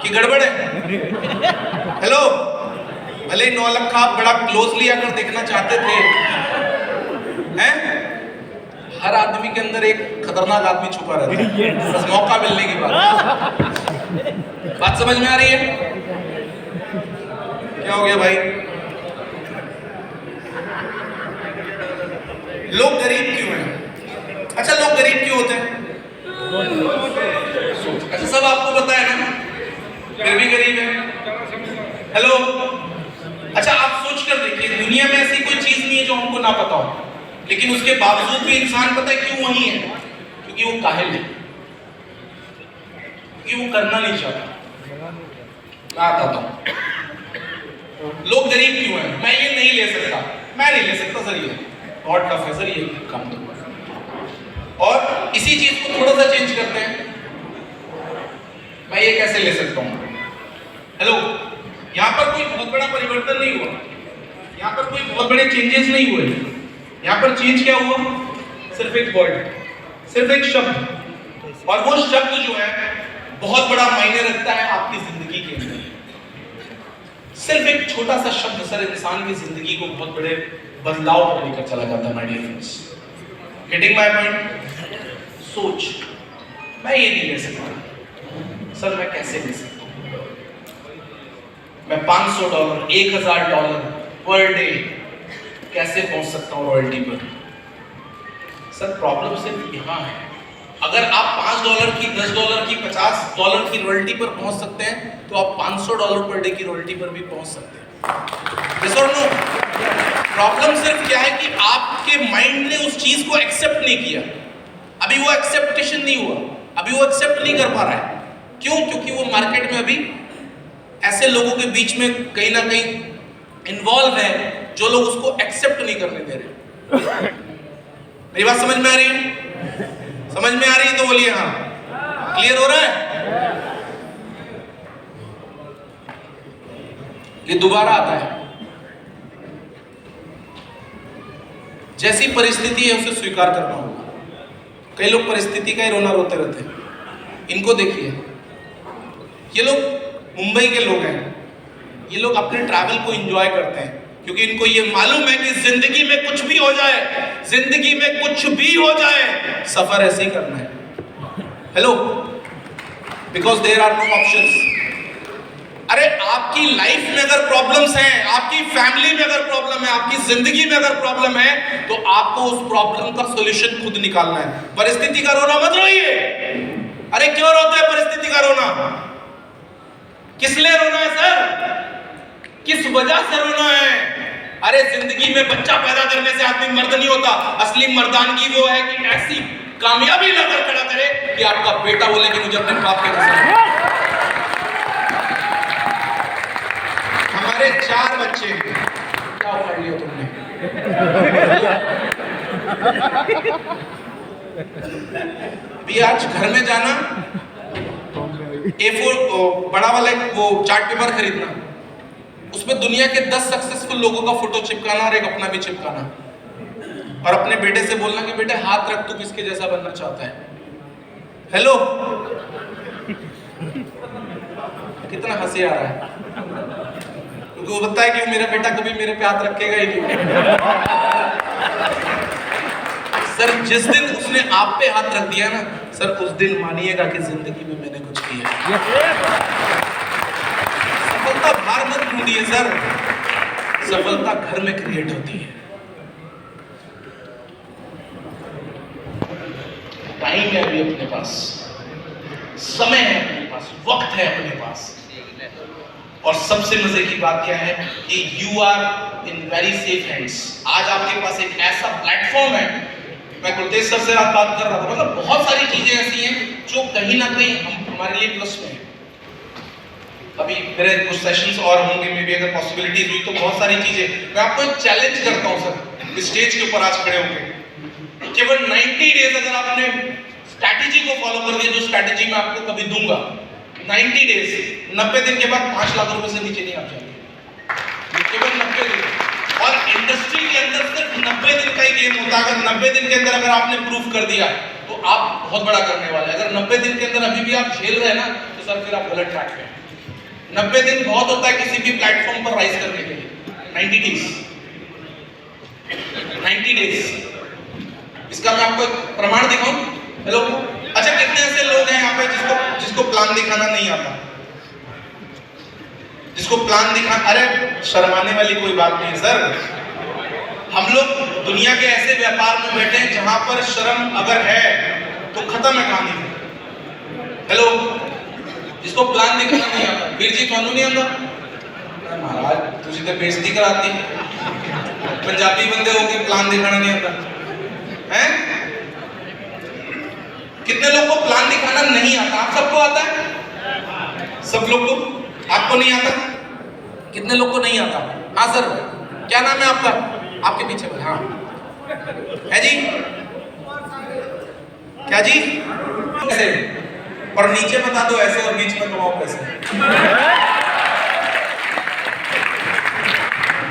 S1: कि गड़बड़ है? हेलो, भले 9 लाख आप बड़ा क्लोजली अगर देखना चाहते थे, हैं? हर आदमी के अंदर एक खतरनाक आदमी छुपा रहता है, बस मौका मिलने की बात समझ में आ रही है? क्या हो गया भाई? लोग गरीब क्यों हैं? अच्छा, लोग गरीब क्यों होते हैं? अच्छा, सब आपको पता है ना, फिर भी गरीब है। हेलो, अच्छा आप सोच कर देखिए, दुनिया में ऐसी कोई चीज नहीं है जो हमको ना पता हो, लेकिन उसके बावजूद भी इंसान पता है क्यों वही है? क्योंकि वो काहिल है, क्योंकि वो करना नहीं चाहता। मैं बताता हूं लोग गरीब क्यों हैं। मैं ये नहीं ले सकता, मैं नहीं ले सकता सर, ये गॉड का फैसला, ये काम तो। और इसी चीज को थोड़ा सा चेंज करते हैं। मैं ये कैसे ले सकता हूं? हेलो, यहां पर कोई बहुत बड़ा परिवर्तन नहीं हुआ, यहां पर कोई बहुत बड़े चेंजेस नहीं हुए। यहां पर चेंज क्या हुआ? सिर्फ एक वर्ड, सिर्फ एक शब्द, और वो शब्द जो है बहुत बड़ा मायने रखता है आपकी जिंदगी के अंदर। सिर्फ एक छोटा सा शब्द सर इंसान की जिंदगी को बहुत बड़े बदलाव पर लेकर चला जाता है। My dear friends, getting my point? सोच। मैं ये नहीं ले सकता सर, मैं कैसे ले सकता हूं? मैं $500 $1000 पर डे कैसे पहुंच सकता हूं रॉयल्टी पर? सर प्रॉब्लम सिर्फ यहां है, अगर आप $5 की, $10 की, $50 की रॉयल्टी पर पहुंच सकते हैं, तो आप $500 पर डे की रॉयल्टी पर भी पहुंच सकते हैं। Yes or no? प्रॉब्लम सिर्फ क्या है कि आपके माइंड ने उस चीज को एक्सेप्ट नहीं किया। अभी वो एक्सेप्टेशन नहीं हुआ, अभी वो एक्सेप्ट नहीं कर पा रहा है। क्यों? क्योंकि वो मार्केट में अभी ऐसे लोगों के बीच में कहीं ना कहीं इन्वॉल्व है जो लोग उसको एक्सेप्ट नहीं करने दे रहे। मेरी बात समझ में आ रही है? समझ में आ रही है तो बोलिए हाँ। क्लियर हो रहा है? ये दोबारा आता है। जैसी परिस्थिति है उसे स्वीकार करना होगा। कई लोग परिस्थिति का ही रोना रोते रहते हैं। इनको देखिए, ये लोग मुंबई के लोग हैं, ये लोग अपने ट्रैवल को एंजॉय करते हैं क्योंकि इनको ये मालूम है कि जिंदगी में कुछ भी हो जाए, जिंदगी में कुछ भी हो जाए, सफर ऐसे ही करना है। Hello, because there are no options. अरे आपकी लाइफ में अगर प्रॉब्लम्स हैं, आपकी फैमिली में अगर प्रॉब्लम है, आपकी जिंदगी में अगर प्रॉब्लम है, तो आपको उस प्रॉब्लम का सॉल्यूशन खुद निकालना है। परिस्थिति का रोना मत रोइए। अरे क्यों रोते हैं परिस्थिति का रोना? किस लिए रोना है सर? किस वजह से रोना है? अरे जिंदगी में बच्चा पैदा करने से आदमी मर्द नहीं होता। असली मर्दानगी वो है कि ऐसी कामयाबी लेकर खड़ा करे कि आपका बेटा बोले कि मुझे अपने बाप के कसम। हमारे 4 बच्चे हैं, क्या उखाड़ लिया तुमने? भी आज घर में जाना, A4 बड़ा वाला वो चार्ट पेपर खरीदना, उसमें दुनिया के 10 सक्सेसफुल लोगों का फोटो चिपकाना और एक अपना भी चिपकाना, और अपने बेटे से बोलना कि बेटे हाथ रख, तू किसके जैसा बनना चाहता है। हेलो, कितना हंसी आ रहा है, क्योंकि वो बताया कि मेरा बेटा कभी मेरे पे हाथ रखेगा ही नहीं। सर जिस दिन उसने आप पे हाथ रख दिया ना सर, उस दिन मानिएगा कि जिंदगी में मैंने कुछ किया। सफलता बाहर मत ढूंढिए सर, सफलता घर में क्रिएट होती है। टाइम है अभी अपने पास, समय है अपने पास, वक्त है अपने पास, और सबसे मजे की बात क्या है कि you are in very safe hands. आज आपके पास एक ऐसा प्लेटफॉर्म है, मैं गुरतेज सर से रात बात कर रहा था, मतलब बहुत सारी चीजें ऐसी हैं जो कहीं ना कहीं हमारे लिए प्लस में है। अभी मेरे कुछ सेशंस और होंगे, मे बी अगर पॉसिबिलिटीज हुई तो बहुत सारी चीजें। मैं आपको एक चैलेंज करता हूं सर, स्टेज के ऊपर आज खड़े होकर, केवल 90 डेज अगर आपने स्ट्रैटेजी को फॉलो कर दिया, जो स्ट्रैटेजी मैं आपको कभी दूंगा, 90 डेज, 90 दिन के बाद 5 लाख रुपए से नीचे नहीं आप जाएंगे, केवल 90 दिन। और इंडस्ट्री के अंदर सिर्फ 90 दिन का ही गेम होता है। अगर 90 दिन के अंदर अगर आपने प्रूफ कर दिया तो आप बहुत बड़ा करने वाले हैं। अगर 90 दिन के अंदर अभी भी आप झेल रहे हैं ना, तो सर फिर आप गलत ट्रैक पे हैं। 90 दिन बहुत होता है किसी भी प्लेटफॉर्म पर राइज करने के लिए। 90 डेज, 90 डेज। इसका मैं आपको एक प्रमाण दिखाऊं। हेलो, अच्छा कितने ऐसे लोग हैं यहाँ पे जिसको प्लान दिखाना नहीं आता? जिसको प्लान दिखा, अरे शर्माने वाली कोई बात नहीं सर। हम लोग दुनिया के ऐसे व्यापार में बैठे हैं जहां पर शर्म अगर है तो खत्म है कहानी। हेलो, जिसको प्लान दिखाना नहीं आता, वीर जी कानून नहीं आता महाराज, तुझे तो बेइज्जती कराती, पंजाबी बंदे होके प्लान दिखाना नहीं आता हैं? कितने लोग को प्लान दिखाना नहीं आता? आप सबको आता है? सब लोग को? आपको नहीं आता? कितने लोग को नहीं आता? हाँ सर, क्या नाम है आपका? आपके पीछे वाला, हाँ है जी, क्या जी? कैसे? और नीचे बता दो ऐसे और बीच में कमाओ पैसे।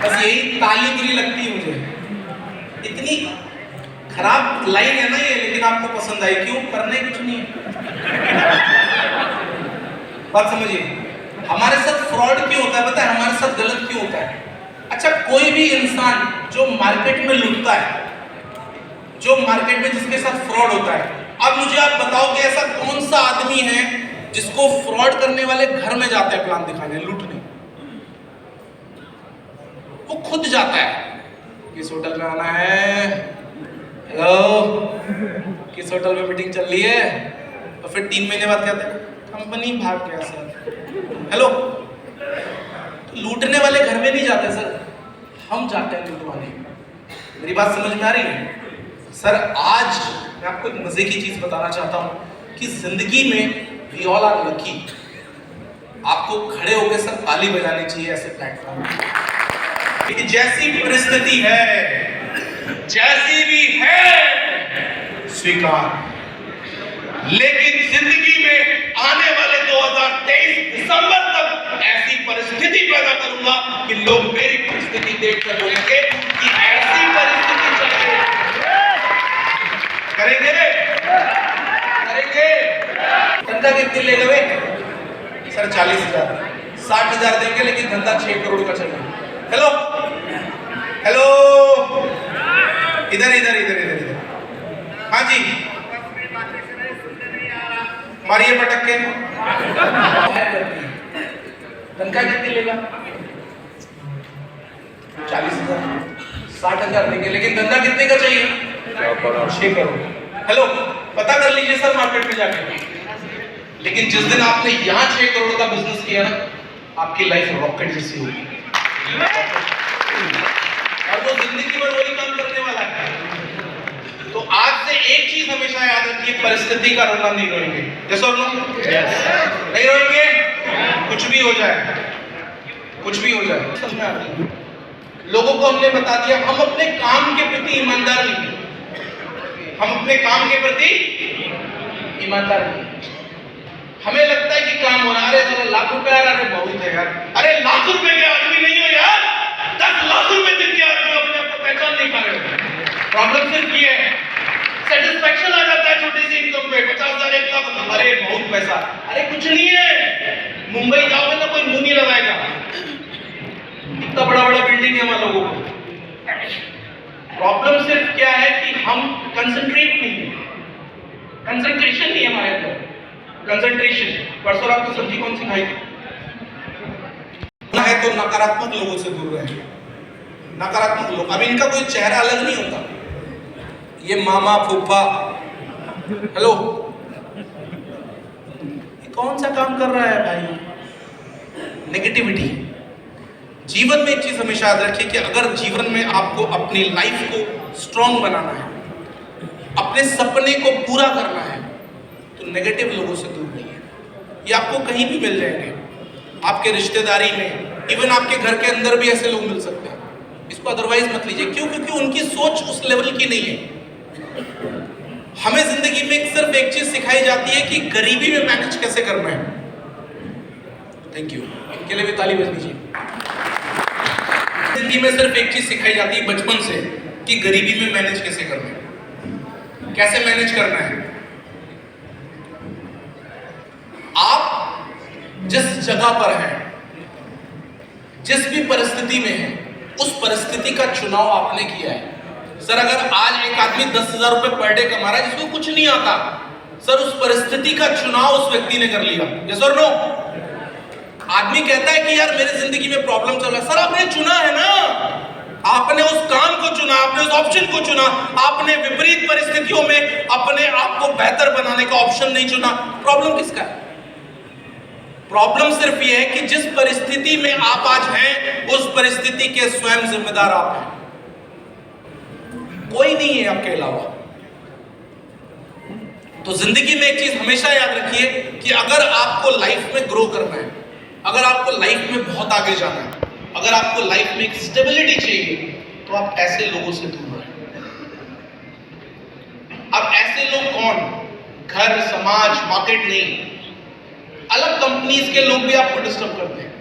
S1: बस यही ताली बुरी लगती है मुझे, इतनी खराब लाइन है ना ये, लेकिन आपको पसंद आई क्यों? करने कुछ नहीं है। बात समझिए, हमारे साथ फ्रॉड क्यों होता है पता है? हमारे साथ गलत क्यों होता है? अच्छा, कोई भी इंसान जो मार्केट में लुटता है, जो मार्केट में जिसके साथ फ्रॉड होता है, अब मुझे आप बताओ कि ऐसा कौन सा आदमी है जिसको फ्रॉड करने वाले घर में जाते हैं प्लान दिखाने, लूटने? वो खुद जाता है, किस होटल में आना है, हेलो किस होटल में मीटिंग चल रही है, और फिर 3 महीने बाद कहते हैं कंपनी भाग गया सर। हेलो, तो लूटने वाले घर में नहीं जाते सर, हम जाते हैं लूटवाने। मेरी बात समझ में आ रही है? सर आज मैं आपको एक मजे की चीज बताना चाहता हूं कि जिंदगी में वी ऑल आर लकी। आपको खड़े होकर सर ताली बजानी चाहिए ऐसे प्लेटफॉर्म पे कि जैसी परिस्थिति है, जैसी भी है स्वीकार, लेकिन जिंदगी में आने वाले 2023 दिसंबर तक ऐसी परिस्थिति पैदा करूंगा कि लोग मेरी परिस्थिति देखकर बोलेंगे कि ऐसी परिस्थिति चाहिए। करेंगे करेंगे। धंधा कितने ले गए सर? 40,000 60,000 देंगे, लेकिन धंधा 6 करोड़ का चलेगा। हेलो हेलो, इधर इधर इधर इधर इधर, हाँ जी, मारिए पटक के। तनख्वाह कितनी लेगा? 40,000 60,000 देंगे, लेकिन धंधा कितने का चाहिए? 6 करोड़। हेलो, पता कर लीजिए सर मार्केट में जाके, लेकिन जिस दिन आपने यहाँ 6 करोड़ का बिजनेस किया ना, आपकी लाइफ रॉकेट जैसी होगी, और वो जिंदगी भर वही काम करने वाला है। तो आज से एक चीज हमेशा याद रखिए, परिस्थिति का रोना नहीं रोएंगे। जैसे नहीं रोएंगे, कुछ भी हो जाए, कुछ भी हो जाए। लोगों को हमने बता दिया हम अपने काम के प्रति ईमानदार नहीं, हम अपने काम के प्रति ईमानदार नहीं। हमें लगता है कि काम हो रहा है, अरे लाख रुपए आ रहा है, बहुत है यार। अरे लाख रुपए के आदमी नहीं हो यार, 10 लाख रुपए दिन के आदमी अपने आप को पहचान नहीं पा रहे हो। प्रॉब्लम सिर्फ ये है, सेटिस्फैक्शन आ जाता है छोटी सी इनकम पे, 50,000 1 लाख, अरे बहुत पैसा। अरे कुछ नहीं है, मुंबई जाओगे ना कोई मुंह नहीं लगाएगा, इतना बड़ा बड़ा बिल्डिंग है हमारे लोगों को। प्रॉब्लम सिर्फ क्या है कि हम कंसंट्रेट नहीं है, कंसंट्रेशन नहीं है हमारे अंदर, कंसंट्रेशन। परसों रात को सब्जी कौन सी खाई है? तो नकारात्मक लोगों से दूर रहे, नकारात्मक लोग। अब इनका कोई चेहरा अलग नहीं होता, ये मामा फूफा, हेलो, ये कौन सा काम कर रहा है भाई? नेगेटिविटी। जीवन में एक चीज हमेशा याद रखिए कि अगर जीवन में आपको अपनी लाइफ को स्ट्रांग बनाना है, अपने सपने को पूरा करना है, तो नेगेटिव लोगों से दूर रहिए। ये आपको कहीं भी मिल जाएंगे, आपके रिश्तेदारी में, इवन आपके घर के अंदर भी ऐसे लोग मिल सकते हैं। इसको अदरवाइज मत लीजिए। क्यों? क्योंकि उनकी सोच उस लेवल की नहीं है। हमें जिंदगी में सिर्फ एक चीज सिखाई जाती है कि गरीबी में मैनेज कैसे करना है। थैंक यू, इनके लिए भी ताली बज लीजिए। जिंदगी में सिर्फ एक चीज सिखाई जाती है बचपन से कि गरीबी में मैनेज कैसे करना है, कैसे मैनेज करना है। आप जिस जगह पर हैं, जिस भी परिस्थिति में हैं, उस परिस्थिति का चुनाव आपने किया है। सर अगर आज एक आदमी 10,000 रुपए पर डे कमा रहा है जिसको कुछ नहीं आता, सर उस परिस्थिति का चुनाव उस व्यक्ति ने कर लिया। यस और नो? आदमी कहता है कि यार मेरी जिंदगी में प्रॉब्लम चल रहा है, सर आपने चुना है ना, आपने उस काम को चुना, आपने उस ऑप्शन को चुना, आपने विपरीत परिस्थितियों में अपने आप को बेहतर बनाने का ऑप्शन नहीं चुना। प्रॉब्लम किसका है? प्रॉब्लम सिर्फ ये है कि जिस परिस्थिति में आप आज हैं, उस परिस्थिति के स्वयं जिम्मेदार आप हैं, कोई नहीं है आपके अलावा। तो जिंदगी में एक चीज हमेशा याद रखिए कि अगर आपको लाइफ में ग्रो करना है, अगर आपको लाइफ में बहुत आगे जाना है, अगर आपको लाइफ में एक स्टेबिलिटी चाहिए, तो आप ऐसे लोगों से दूर रहें। अब ऐसे लोग कौन? घर, समाज, मार्केट नहीं, अलग कंपनीज के लोग भी आपको डिस्टर्ब करते हैं,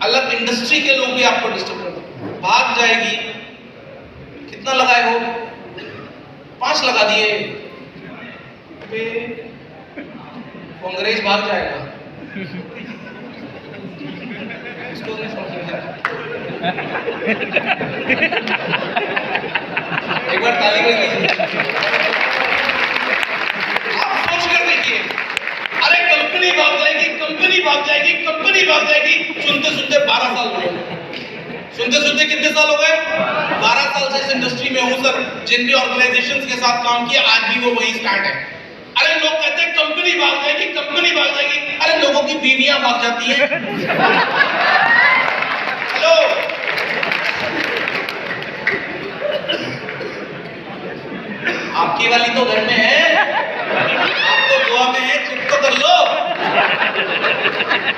S1: अलग इंडस्ट्री के लोग भी आपको डिस्टर्ब करते हैं। भाग जाएगी, कितना लगाए हो? 5 लगा दिए, कांग्रेस भाग जाएगा। इसको नहीं समझ में आया। एक बार ताली बजाइए। आप सोच कर देखिए, अरे कंपनी भाग जाएगी, कंपनी भाग जाएगी, कंपनी भाग जाएगी, सुनते सुनते 12 साल हो गए। सुनते सुनते कितने साल हो गए? 12 साल से इस इंडस्ट्री में हूं सर। जिन भी ऑर्गेनाइजेशंस के साथ काम किया, आज भी वो वही स्टार्ट है। अरे लोग कहते हैं कंपनी भाग जाएगी, कंपनी भाग जाएगी, अरे लोगों की बीवियां भाग जाती हैं। हेलो, आपकी वाली तो घर में है, आप तो गोवा में है, चुप तो कर लो।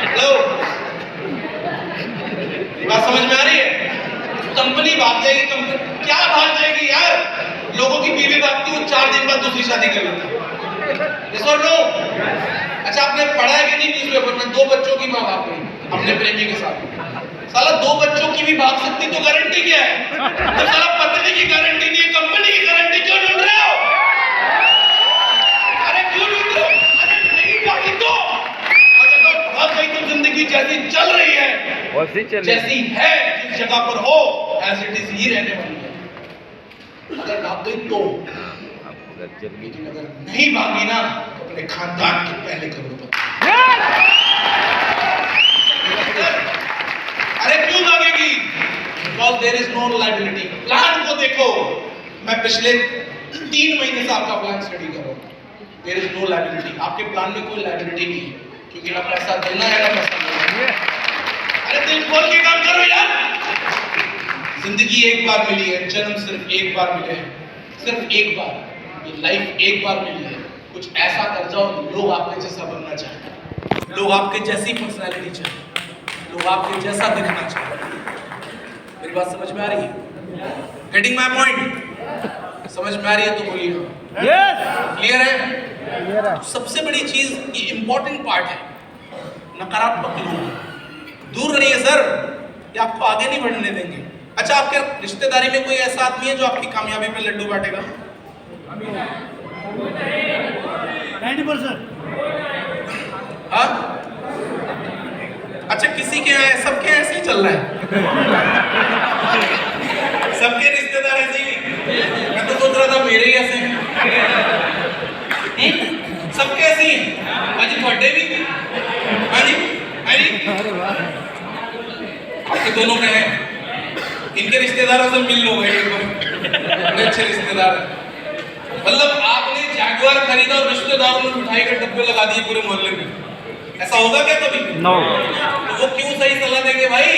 S1: हेलो, बात समझ में आ रही है? कंपनी भाग जाएगी, कंपनी क्या भाग जाएगी यार? लोगों की बीवी भागती, वो 4 दिन बाद दूसरी शादी कर लेती है। Yes or no? अच्छा, आपने पढ़ा है कि नहीं न्यूज़पेपर में? 2 बच्चों की मां भाग गई अपने प्रेमी के साथ। साला 2 बच्चों की भी भाग सकती, तो गारंटी क्या है? तो साला पत्नी की गारंटी नहीं है, कंपनी की गारंटी क्यों ढूंढ रहे हो? अरे क्यों ढूंढ रहे हो? अरे नहीं भागी तो, अगर तो भाग गई तो जिंदगी जैसी चल रही है,
S4: वैसी चले।
S1: जैसी है, जिस जगह पर हो, एज इट इज ही रहने वाली है। अगर भाग गई तो, लेकिन अगर नहीं भागी ना, तो अपने खानदान के पहले करोड़पति। अरे क्यों भागेगी? Because there is no liability. Plan को देखो, मैं पिछले 3 महीने से आपका प्लान स्टडी कर रहा हूँ। There is no liability. आपके प्लान में कोई लाइबिलिटी नहीं है, क्योंकि ना पैसा देना है ना पैसा लेना है। अरे दिल खोल के काम करो यार। जिंदगी एक बार मिली है, जन्म सिर्फ एक बार मिले हैं, सिर्फ एक बार। ये लाइफ एक बार मिली है। कुछ ऐसा कर जाओ, लोग आपके जैसा बनना चाहें, लोग आपके जैसी पर्सनालिटी चाहें, लोग आपके जैसा दिखना चाहें। मेरी बात समझ में आ रही है? Getting my point? समझ में आ रही है तो बोलिए
S2: यस,
S1: क्लियर है? सबसे बड़ी चीज, ये इंपॉर्टेंट पार्ट है, नकारात्मक लोग दूर रहिए सर, ये आपको आगे नहीं बढ़ने देंगे। अच्छा, आपके रिश्तेदारी में कोई ऐसा आदमी है जो आपकी कामयाबी में लड्डू बांटेगा?
S3: 90%।
S1: हाँ? अच्छा, किसी के यहाँ, सबके यहाँ ऐसे ही चल रहा है? सबके रिश्तेदार ऐसे ही? मैं तो सोच रहा था मेरे ही ऐसे हैं। सबके ऐसे ही हैं? हाँ जी, बर्थडे भी? हाँ जी, हाँ जी। आपके दोनों में हैं? इनके रिश्तेदारों से मिल लो भाई, बड़े अच्छे रिश्तेदार हैं। मतलब आपने जैगुआर खरीदा और रिश्तेदारों ने मिठाई के डब्बे लगा दिए पूरे मोहल्ले में, ऐसा होगा क्या कभी?
S2: नो।
S1: तो वो क्यों सही सलाह देंगे भाई?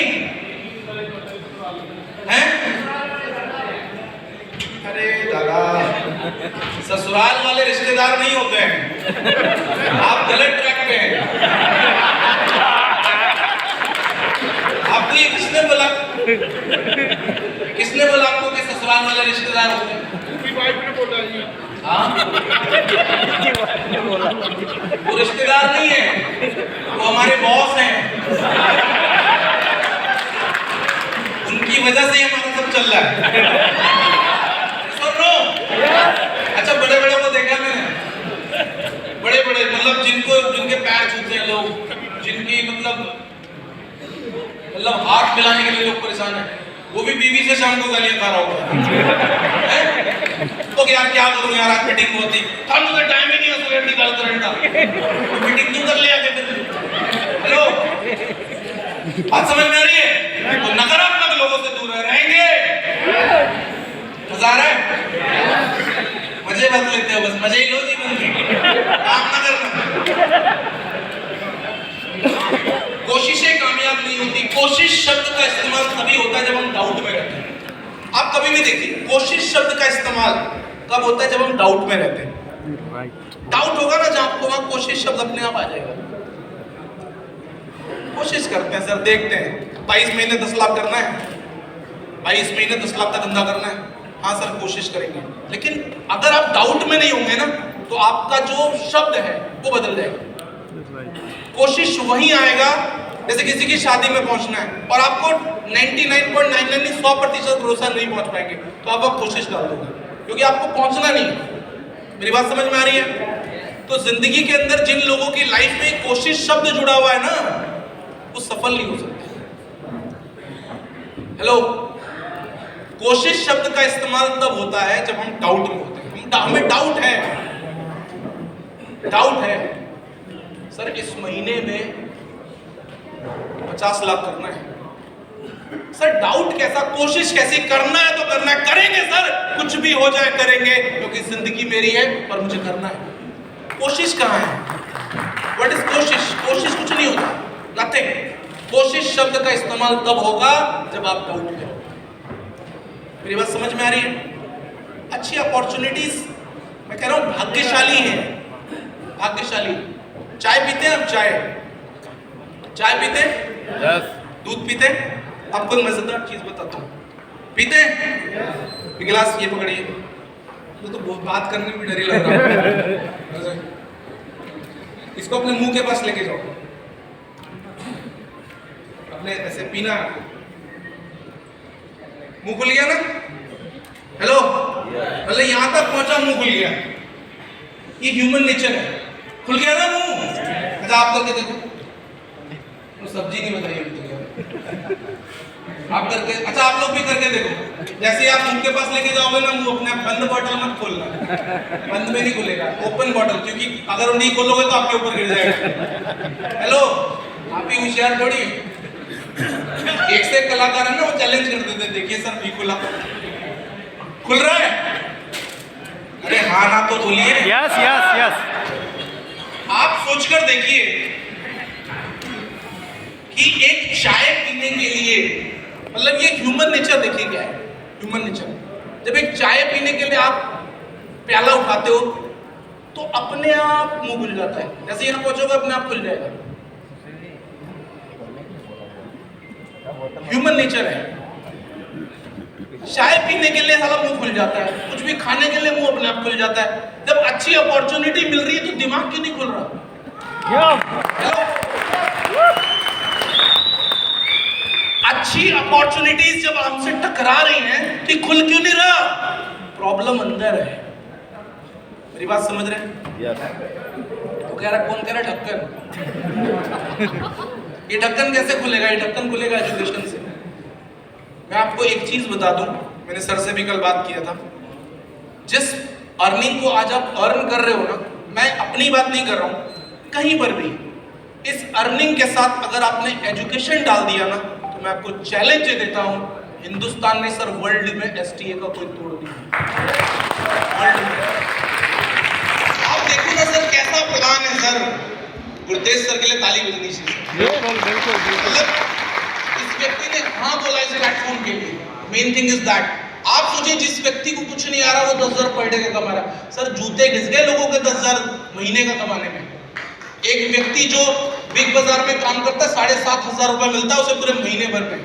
S1: हैं? अरे दादा, ससुराल वाले रिश्तेदार नहीं होते हैं, आप गलत ट्रैक पे हैं। आपको ये किसने बोला? किसने बोला आपको कि ससुराल वाले रिश्तेदार होते हैं? हाँ? वो रिश्तेदार नहीं है, वो हमारे बॉस हैं। उनकी वजह से हमारा सब चल रहा है। सुनो, अच्छा, बड़े बड़े को देखा मैंने, बड़े बड़े मतलब जिनके पैर छूते हैं लोग, जिनकी मतलब हाथ मिलाने के लिए लोग परेशान हैं, वो भी बीवी से शाम को गालियां खा रहा होगा। तो यार क्या करूं यार, आज मीटिंग होती, हम तो टाइम ही नहीं है सुबह निकाल करने का, तो मीटिंग क्यों कर लिया फिर? हेलो, बात समझ में आ रही है? तो नकारात्मक लोगों से दूर रहेंगे मजा आ रहा है? मजे बस लेते हो, बस मजे ही लो जीवन में, काम ना करना। कोशिशें कामयाब नहीं होती। कोशिश शब्द का इस्तेमाल तभी होता है जब हम डाउट में रहते हैं। आप कभी भी देखिए, कोशिश शब्द का इस्तेमाल कब होता है? जब हम डाउट में रहते हैं। डाउट होगा ना जहां आपको, वहां कोशिश शब्द अपने आप आ जाएगा। कोशिश करते हैं सर, देखते हैं 22 महीने 10 लाख करना है, 22 महीने 10 लाख का धंधा करना है, हाँ सर कोशिश करेंगे। लेकिन अगर आप डाउट में नहीं होंगे ना, तो आपका जो शब्द है वो बदल जाएगा। कोशिश वही आएगा जैसे किसी की शादी में पहुंचना है और आपको 99.99 100% भरोसा नहीं पहुंच पाएंगे, तो आप कोशिश कर दोगे क्योंकि आपको पहुंचना नहीं है। मेरी बात समझ में आ रही है? तो जिंदगी के अंदर जिन लोगों की लाइफ में कोशिश शब्द जुड़ा हुआ है ना, वो सफल नहीं हो सकते। हेलो, कोशिश शब्द का इस्तेमाल तब होता है जब हम डाउट में होते हैं। हमें डाउट है सर इस महीने में 50 लाख करना है। सर डाउट कैसा, कोशिश कैसी? करना है तो करना है, करेंगे सर, कुछ भी हो जाए करेंगे क्योंकि जिंदगी मेरी है और मुझे करना है। कोशिश कहाँ है? व्हाट इज कोशिश? कोशिश कुछ नहीं होता, नथिंग। कोशिश शब्द का इस्तेमाल तब होगा जब आप डाउट में हो। मेरी बात समझ में आ रही है? अच्छी अपॉर्चुनिटीज, मैं कह रहा हूं भाग्यशाली है, भाग्यशाली। चाय पीते हैं आप? चाय पीते हैं?
S4: यस।
S1: दूध पीते हैं? आपको एक मजेदार चीज बताता हूँ, पीते हैं? गिलास ये पकड़िए, तो बहुत बात करने में भी डर ही लग रहा है। इसको अपने मुंह के पास लेके जाओ, अपने ऐसे पीना। मुंह खुल गया ना? हेलो, मतलब यहां तक पहुंचा, मुंह खुल गया। ये ह्यूमन नेचर है, खुल गया ना मुंह? अच्छा आप करके देखो, तो सब्जी नहीं बताइए अभी तक आप करके। अच्छा आप लोग भी करके देखो, जैसे आप मुंह के पास लेके जाओगे ना, मुंह अपने बंद बॉटल मत खोलना, बंद में नहीं खुलेगा, ओपन बॉटल, क्योंकि अगर वो नहीं खोलोगे तो आपके ऊपर गिर जाएगा। हेलो, आप ही होशियार थोड़ी। एक से एक कलाकार है ना, वो चैलेंज कर देते, देखिए सर भी खुला, खुल रहा है? अरे हाँ ना तो बोलिए।
S2: Yes yes yes.
S1: आप सोचकर देखिए कि एक चाय पीने के लिए, मतलब ये ह्यूमन नेचर देखिए क्या है, ह्यूमन नेचर। जब एक चाय पीने के लिए आप प्याला उठाते हो तो अपने आप मुंह खुल जाता है, जैसे यहां पहुंचोगे अपने आप खुल जाएगा। ह्यूमन नेचर है। चाय पीने के लिए साला मुंह खुल जाता है, कुछ भी खाने के लिए मुंह अपने आप खुल जाता है। जब अच्छी अपॉर्चुनिटी मिल रही है तो दिमाग क्यों नहीं खुल रहा? हेलो, अच्छी अपॉर्चुनिटीज जब हमसे टकरा रही हैं तो खुल क्यों नहीं रहा? प्रॉब्लम अंदर है। मेरी बात समझ रहे हैं?
S4: यस।
S1: तो कह रहा, कौन कह रहा ढक्कन? ये ढक्कन कैसे खुलेगा? ये ढक्कन खुलेगा एजुकेशन से। मैं आपको एक चीज बता दूं, मैंने सर से भी कल बात किया था, जिस अर्निंग को आज आप अर्न कर रहे हो ना, मैं अपनी बात नहीं कर रहा हूं, कहीं पर भी इस अर्निंग के साथ अगर आपने एजुकेशन डाल दिया ना, तो मैं आपको चैलेंज दे देता हूं, हिंदुस्तान ने सर वर्ल्ड में एसटीए का कोई तोड़ नहीं। वर्ल्ड में आप देखो ना सर, कैसा प्लान है सर। गुरतेज सर के लिए ताली बजनी चाहिए।
S2: बिल्कुल बिल्कुल बिल्कुल।
S1: मतलब इस व्यक्ति ने हाँ बोला इस प्लेटफॉर्म के लिए। मेन थिंग इज दैट, आप सोचिए जिस व्यक्ति को कुछ नहीं आ रहा, वो 10,000 पर डे का कमा रहा है। सर जूते घिस गए लोगों के 10,000 महीने का कमाने में। एक व्यक्ति जो बिग बाजार में काम करता है, 7,500 रुपए मिलता है उसे पूरे महीने भर में।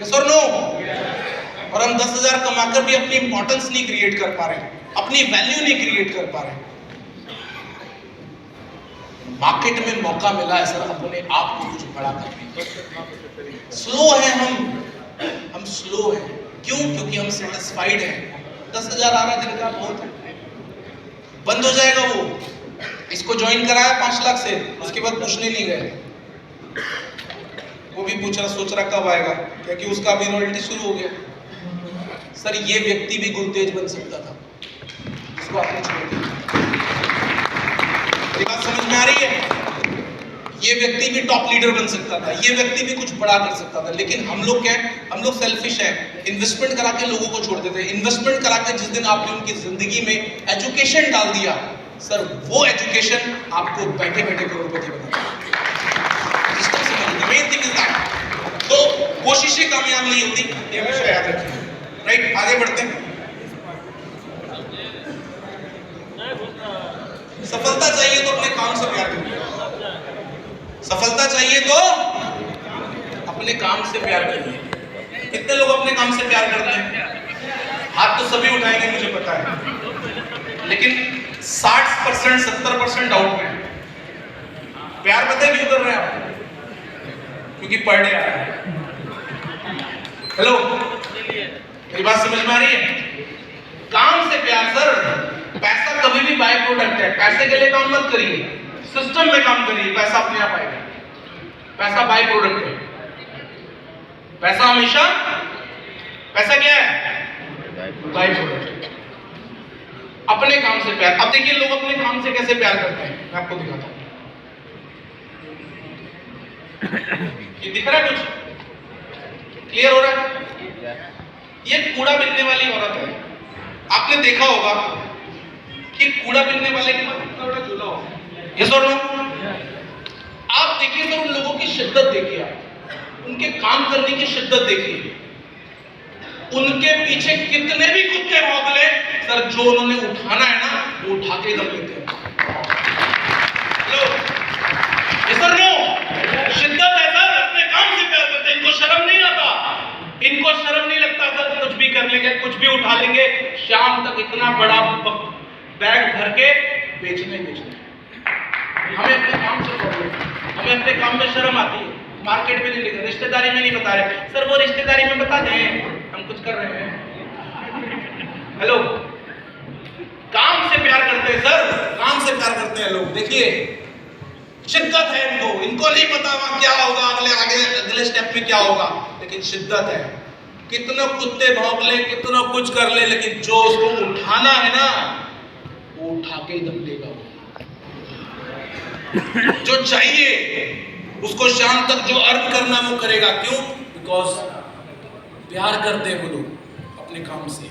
S1: यस और नो? और हम 10,000 कमाकर भी अपनी इंपॉर्टेंस नहीं क्रिएट कर पा रहे, अपनी वैल्यू नहीं क्रिएट कर पा रहे। मार्केट में मौका मिला है सर अपने आप को कुछ बड़ा करने। स्लो है हम स्लो हैं। क्यों? क्योंकि हम सेटिस्फाइड हैं। 10,000 आ रहा दिन का बहुत है, बंद हो जाएगा वो। इसको ज्वाइन कराया 5 लाख से, उसके बाद पूछने नहीं गए, वो भी पूछ रहा, सोच रहा कब आएगा, क्योंकि उसका अभी रॉयल्टी शुरू हो गया। सर ये व्यक्ति भी गुरतेज बन सकता था, इसको आपने छोड़ दिया। ये बात समझ में आ रही है? ये व्यक्ति भी टॉप लीडर बन सकता था, ये व्यक्ति भी कुछ बड़ा कर सकता था, लेकिन हम लोग क्या है, हम लोग सेल्फिश हैं। इन्वेस्टमेंट करा के लोगों को छोड़ देते हैं। इन्वेस्टमेंट करा के जिस दिन आपने उनकी जिंदगी में एजुकेशन डाल दिया सर, वो एजुकेशन आपको बैठे बैठे करोड़पति बना देगा। Main thing is that. तो कोशिशें कामयाब नहीं होती, ये हमेशा याद रखिए। राइट, आगे बढ़ते हैं। सफलता चाहिए तो अपने काम से प्यार करिए। सफलता चाहिए तो अपने काम से प्यार करिए। कितने लोग अपने काम से प्यार करते हैं? हाथ तो सभी उठाएंगे मुझे पता है, लेकिन 60% 70% डाउट में। प्यार पता है क्यों कर रहे हैं आप? क्योंकि पढ़ने आ रहे हैं। हेलो, मेरी बात समझ में आ रही है? काम से प्यार सर। पैसा कभी भी बाय प्रोडक्ट है, पैसे के लिए काम मत करिए, सिस्टम में काम करिए, पैसा अपने आप आएगा। पैसा बाय प्रोडक्ट है। पैसा हमेशा, पैसा क्या है? By product. अपने काम से प्यार। अब देखिए लोग अपने काम से कैसे प्यार करते हैं, मैं आपको दिखाता हूं। ये दिख रहा है? कुछ क्लियर हो रहा है? ये कूड़ा बिकने वाली औरत है। आपने देखा होगा कि कूड़ा बिकने वाले के पास इतना बड़ा झूला होगा। ये सुन लो, आप देखिए सर, उन लोगों की शिद्दत देखिए, आप उनके काम करने की शिद्दत देखिए। उनके पीछे कितने भी कुत्ते भौंकले सर, जो उन्होंने उठाना है ना वो उठा के दम लेते हैं। हेलो, ये सर नो शिद्दत है सर, अपने काम से प्यार करते हैं। इनको शर्म नहीं आता, इनको शर्म नहीं लगता सर, कुछ भी कर लेंगे, कुछ भी उठा लेंगे, शाम तक इतना बड़ा बैग भर के बेचने। हमें अपने काम से प्रॉब्लम है, हमें अपने काम में शर्म आती है। मार्केट में नहीं लिख रहे, रिश्तेदारी में नहीं बता रहे सर, वो रिश्तेदारी में बता दें हम कुछ कर रहे हैं। हेलो, काम से प्यार करते हैं सर, काम से प्यार करते हैं लोग। देखिए शिद्दत है इनको नहीं पता वहां क्या होगा, अगले स्टेप में क्या होगा, लेकिन शिद्दत है। कितना कुत्ते भौंक ले, कितना कुछ कर ले, लेकिन जो उसको उठाना है ना वो उठा के ही दम देगा। जो चाहिए उसको शाम तक जो अर्न करना वो करेगा। क्यों? बिकॉज प्यार करते हैं वो लोग अपने काम से,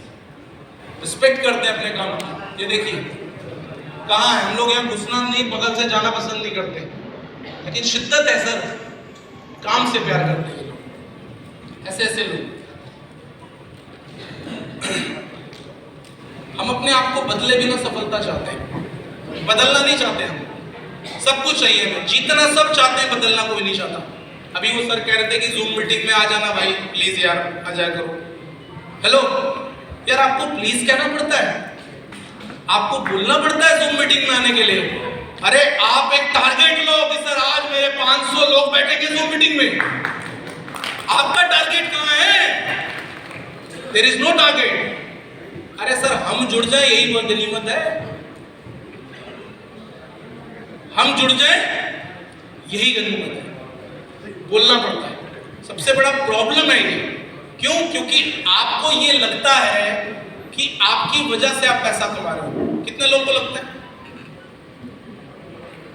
S1: रिस्पेक्ट करते हैं अपने काम की। ये देखिए कहाँ है, हम लोग यहाँ घुसना नहीं, बगल से जाना पसंद नहीं करते, लेकिन शिद्दत है सर, काम से प्यार करते हैं लोग। ऐसे लोग। हम अपने आप को बदले बिना सफलता चाहते हैं, बदलना नहीं चाहते। हम सब कुछ चाहिए हमें, जीतना सब चाहते हैं, बदलना कोई नहीं चाहता। अभी वो सर कह रहे थे कि जूम मीटिंग में आ जाना भाई प्लीज यार, आ जाया करो। हेलो यार, आपको प्लीज कहना पड़ता है, आपको बोलना पड़ता है जूम मीटिंग में आने के लिए। अरे आप एक टारगेट लो कि सर आज मेरे 500 लोग बैठेंगे जूम मीटिंग में। आपका टारगेट कहां है? There is no target. अरे सर हम जुड़ जाए यही बहुत गनीमत है, हम जुड़ जाए यही गनीमत है। बोलना पड़ता है, सबसे बड़ा प्रॉब्लम है ये। क्यों? क्योंकि आपको ये लगता है कि आपकी वजह से आप पैसा कमा रहे हो। कितने लोगों को लगता है?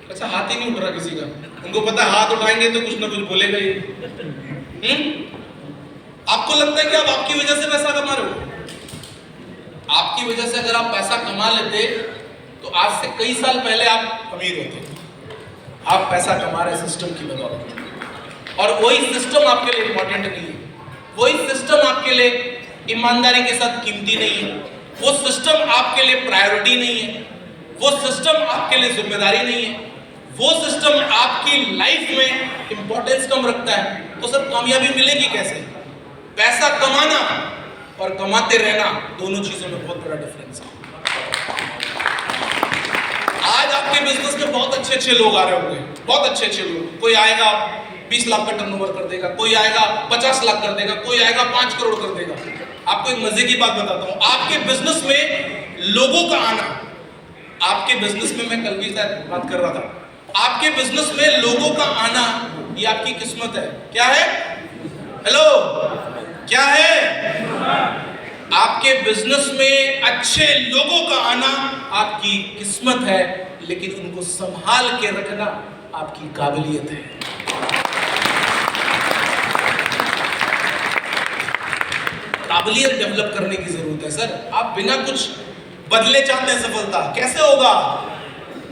S1: अच्छा हाथ ही नहीं उठ रहा किसी का, उनको पता है हाथ उठाएंगे तो कुछ ना कुछ बोलेगा ये। आपको लगता है कि आप आपकी वजह से पैसा कमा रहे हो? आपकी वजह से अगर आप पैसा कमा लेते तो आज से कई साल पहले आप अमीर होते। आप पैसा कमा रहे सिस्टम की बदौलत, और वही सिस्टम आपके लिए इंपॉर्टेंट नहीं है, वही सिस्टम आपके लिए ईमानदारी के साथ कीमती नहीं है, वो सिस्टम आपके लिए प्रायोरिटी नहीं है, वो सिस्टम आपके लिए जिम्मेदारी नहीं है, वो सिस्टम आपकी लाइफ में इंपॉर्टेंस कम रखता है। तो सर कामयाबी मिलेगी कैसे? पैसा कमाना और कमाते रहना, दोनों चीजों में बहुत बड़ा डिफरेंस है। आज आपके बिजनेस में बहुत अच्छे लोग आ रहे होंगे, बहुत अच्छे लोग। कोई आएगा 20 लाख का टर्नओवर कर देगा, कोई आएगा 50 लाख कर देगा, कोई आएगा 5 करोड़ कर देगा। आपको एक मजे की बात बताता हूं, आपके बिजनेस में लोगों का आना, आपके बिजनेस में, मैं कल भी शायद बात कर रहा था, आपके बिजनेस में लोगों का आना ये आपकी किस्मत है। क्या है? हेलो, क्या है? आपके बिजनेस में अच्छे लोगों का आना आपकी किस्मत है, लेकिन उनको संभाल के रखना आपकी काबिलियत है। काबिलियत डेवलप करने की जरूरत है सर। आप बिना कुछ बदले चाहते हैं सफलता, कैसे होगा?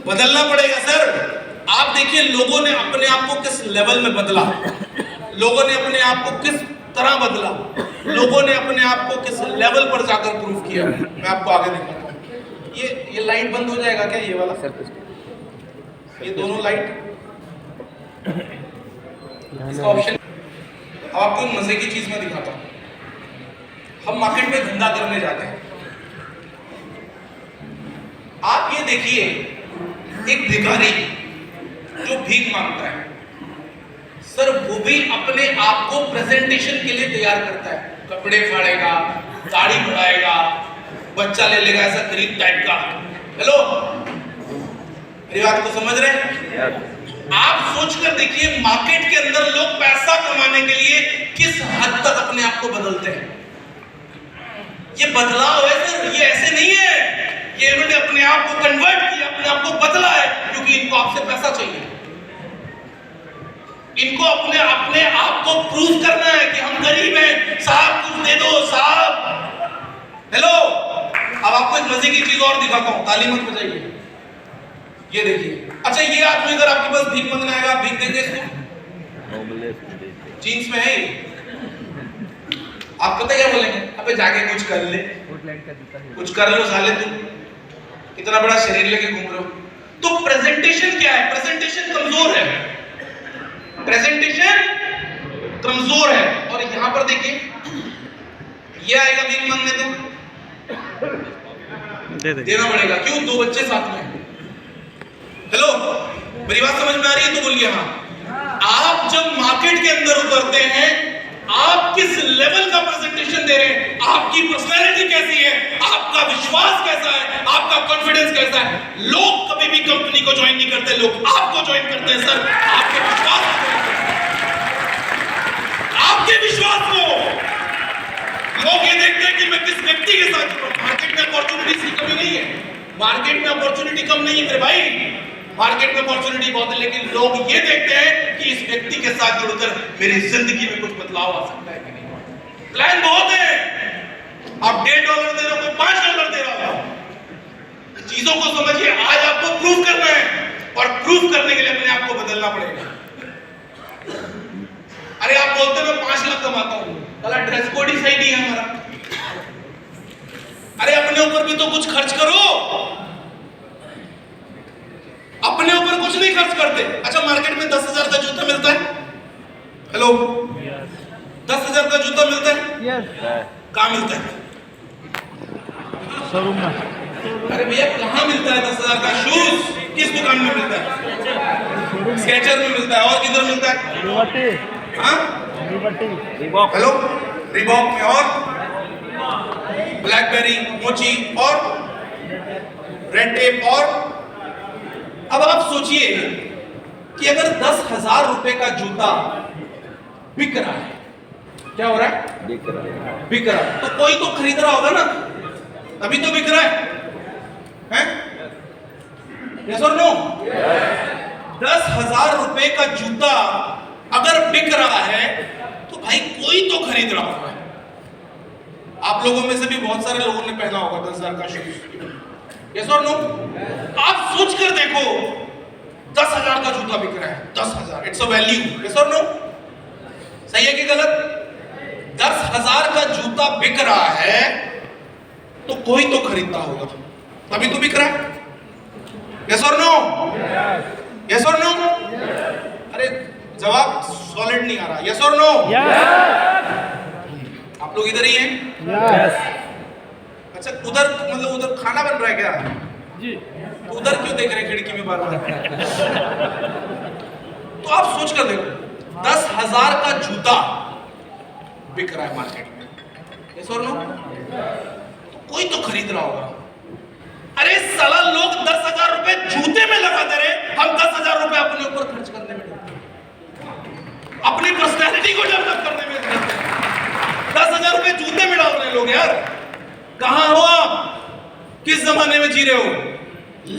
S1: बदलना पड़ेगा सर। आप देखिए लोगों ने अपने आप को किस लेवल में बदला, लोगों ने अपने आप को किस तरह बदला, लोगों ने अपने आप को किस लेवल पर जाकर प्रूव किया। मैं आपको आगे दिखाता हूँ। ये लाइट बंद हो जाएगा क्या? ये वाला, ये दोनों लाइट, इसका ऑप्शन। अब आपको एक मजे की चीज मैं दिखाता हूँ। हम मार्केट में धंधा करने जाते हैं। आप ये देखिए, एक भिखारी जो भीख मांगता है सर, वो भी अपने आप को प्रेजेंटेशन के लिए तैयार करता है। कपड़े फाड़ेगा, दाढ़ी बढ़ाएगा, बच्चा ले लेगा ऐसा गरीब टाइप का। हेलो, मेरी बात को समझ रहे हैं? आप सोचकर देखिए मार्केट के अंदर लोग पैसा कमाने के लिए किस हद तक अपने आप को बदलते हैं। ये बदलाव है सर, ये ऐसे नहीं है। ये इन्होंने अपने आप को कन्वर्ट किया, अपने आप को बदला है, क्योंकि इनको आपसे पैसा चाहिए। इनको अपने अपने आप को प्रूव करना है कि हम गरीब हैं, साहब कुछ दे दो साहब। हेलो, अब आपको एक मजे की चीज और दिखाता हूं, ताली मत बजाइए। ये देखिए, अच्छा ये आदमी अगर आपके पास भीख मांगने आएगा, आप भीख देंगे इसको? जीन्स में है, आप पता क्या बोलेंगे? अबे जाके कुछ कर ले, कुछ कर लो साले, तुम इतना बड़ा शरीर लेके घूम रहे हो। तो प्रेजेंटेशन क्या है? प्रेजेंटेशन कमजोर है, प्रेजेंटेशन कमजोर है। और यहां पर देखिए, ये आएगा भीख मांगने तो देना पड़ेगा। क्यों? दो बच्चे साथ में। हेलो, मेरी बात समझ में आ रही है तो बोलिए हाँ। आप जब मार्केट के अंदर उतरते हैं, आप किस लेवल का प्रेजेंटेशन दे रहे हैं, आपकी पर्सनैलिटी कैसी है, आपका विश्वास कैसा है, आपका कॉन्फिडेंस कैसा है। लोग कभी भी कंपनी को ज्वाइन नहीं करते, लोग आपको ज्वाइन करते हैं सर, आपके विश्वास को, आपके विश्वास को। लोग ये देखते हैं कि मैं किस व्यक्ति के साथ जुड़ा हूं। मार्केट में अपॉर्चुनिटीज की कमी नहीं है, मार्केट में अपॉर्चुनिटी कम नहीं है मेरे भाई, मार्केट में अपॉर्चुनिटी बहुत है। लेकिन लोग ये देखते हैं कि इस व्यक्ति के साथ जुड़कर मेरी जिंदगी में कुछ बदलाव आ सकता है कि नहीं। प्लान बहुत है, आप $1.5 दे रहे हो, कोई $5 दे रहा होगा। चीजों को समझिए। आज आपको प्रूव करना है, और प्रूव करने के लिए अपने आप को बदलना पड़ेगा। अरे आप बोलते मैं 5 लाख कमाता हूं, भला ड्रेस कोड ही सही नहीं है हमारा। अरे अपने ऊपर भी तो कुछ खर्च करो, अपने ऊपर कुछ नहीं खर्च करते। अच्छा, मार्केट में 10,000 का जूता मिलता है। हेलो, 10,000 का जूता मिलता है? कहाँ मिलता है?
S2: शोरूम में।
S1: अरे भैया कहाँ मिलता है 10,000 का शूज? किस दुकान में मिलता है? स्केचर में मिलता है। और किधर मिलता है? हेलो, रिबॉक में, और ब्लैकबेरी, मोची, और रेड टेप। और अब आप सोचिए कि अगर 10,000 रुपए का जूता बिक रहा है, क्या हो रहा है? बिक रहा है, तो कोई तो खरीद रहा होगा ना, तभी तो बिक रहा है? यस और नो? 10,000 रुपए का जूता अगर बिक रहा है तो भाई कोई तो खरीद रहा होगा। आप लोगों में से भी बहुत सारे लोगों ने पहना होगा 10,000 का शूज। यस और नो? आप सोच कर देखो, 10,000 का जूता बिक रहा है, 10,000, इट्स अ वैल्यू। यस और नो? सही है कि गलत? 10,000 का जूता बिक रहा है तो कोई तो खरीदता होगा, तभी तो बिक रहा है। यस और नो? यस और नो? अरे जवाब सॉलिड नहीं आ रहा। यस और नो? आप लोग इधर ही हैं? अच्छा, उधर मतलब उधर खाना बन रहा है क्या जी? तो उधर क्यों देख रहे हैं खिड़की में बार बार? तो आप सोच कर देखो, 10,000 का जूता बिक रहा है मार्केट में। यस और नो? तो कोई तो खरीद रहा होगा। अरे साला, लोग 10,000 रुपए जूते में लगा दे रहे, हम 10,000 रुपए अपने ऊपर खर्च करने में, अपनी पर्सनैलिटी को डेवलप करने में 10,000 रुपए जूते में डाल रहे हैं लोग। यार कहां हो आप? किस जमाने में जी रहे हो?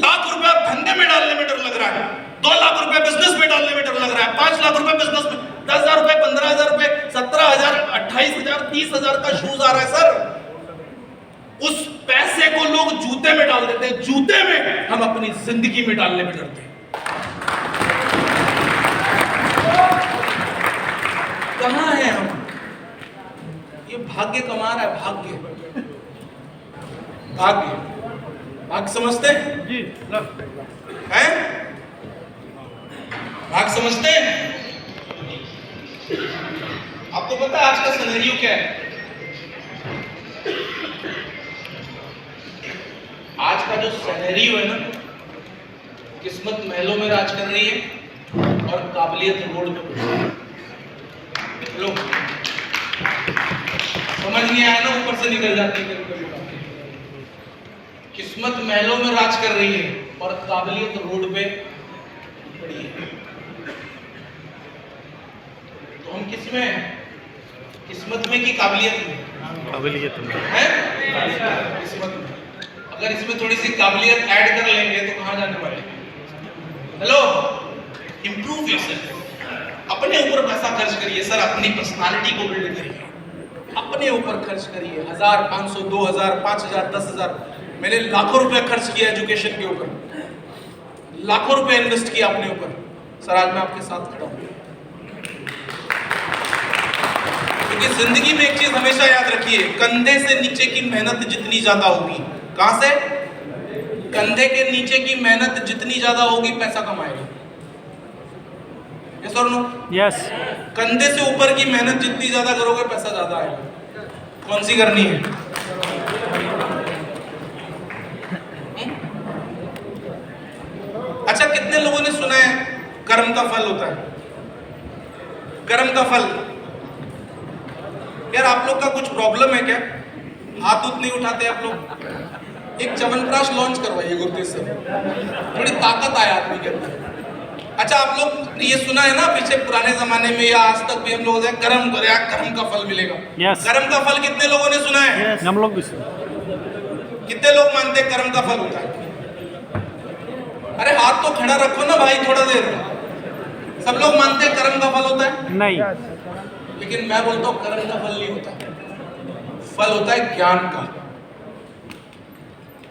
S1: लाख रुपया धंधे में डालने में डर लग रहा है। 2 लाख रुपए बिजनेस में डालने में डर लग रहा है, 5 लाख रुपए बिजनेस में, 10,000 रुपए, 15,000 रुपए, 17,000, 28,000, 30,000 का शूज आ रहा है सर। उस पैसे को लोग जूते में डाल देते हैं, जूते में हम अपनी जिंदगी में डालने में डरते हैं। कहां है हम? ये भाग्य कमा रहा है, भाग्य, भाग्य, भाग्य समझते हैं?
S2: जी
S1: हैं? भाग्य समझते हैं? आपको पता है आज का सिनेरियो क्या है? आज का जो सिनेरियो है ना, किस्मत महलों में राज कर रही है और काबिलियत रोड पे। लोग समझ नहीं आया ना, ऊपर से निकल जाती है। किस्मत महलों में राज कर रही है और काबिलियत रोड पे पड़ी है। तो हम किस में हैं? किस्मत में कि काबिलियत में?
S2: काबिलियत में
S1: है किस्मत में। अगर इसमें थोड़ी सी काबिलियत ऐड कर लेंगे तो कहां जाने वाले? Hello, improve yourself. अपने ऊपर पैसा खर्च करिए सर, अपनी पर्सनालिटी को बिल्ड करिए, अपने ऊपर खर्च करिए। 1,000, 500, 2,000, 5,000, 10,000। मैंने लाखों रुपए खर्च किया एजुकेशन के ऊपर, लाखों रुपए इन्वेस्ट किया अपने ऊपर। सर आज मैं आपके साथ खड़ा हूं, क्योंकि जिंदगी में एक चीज हमेशा याद रखिए, कंधे से नीचे की मेहनत जितनी ज्यादा होगी, कहां से? कंधे के नीचे की मेहनत जितनी ज्यादा होगी, पैसा कमाएगा। यस और नो?
S2: यस
S1: कंधे से ऊपर की मेहनत जितनी ज्यादा करोगे, पैसा ज्यादा आएगा। कौन सी करनी है? अच्छा, कितने लोगों ने सुना है कर्म का फल होता है? कर्म का फल। यार आप लोग का कुछ प्रॉब्लम है क्या? हाथ उत नहीं उठाते आप लोग? एक च्यवनप्राश लॉन्च करवाइए गुरतेज से, थोड़ी ताकत आए आदमी के अंदर। अच्छा, आप लोग ये सुना है ना पीछे पुराने जमाने में या आज तक भी हम लोग कर्म करे, कर्म का फल मिलेगा।
S2: Yes.
S1: कर्म का फल कितने लोगों ने सुना है?
S2: हम लोग भी
S1: कितने लोग मानते हैं कर्म का फल होता है? अरे हाथ तो खड़ा रखो ना भाई थोड़ा देर। सब लोग मानते हैं कर्म का फल होता है?
S2: नहीं।
S1: लेकिन मैं बोलता हूँ कर्म का फल नहीं होता, फल होता है ज्ञान का।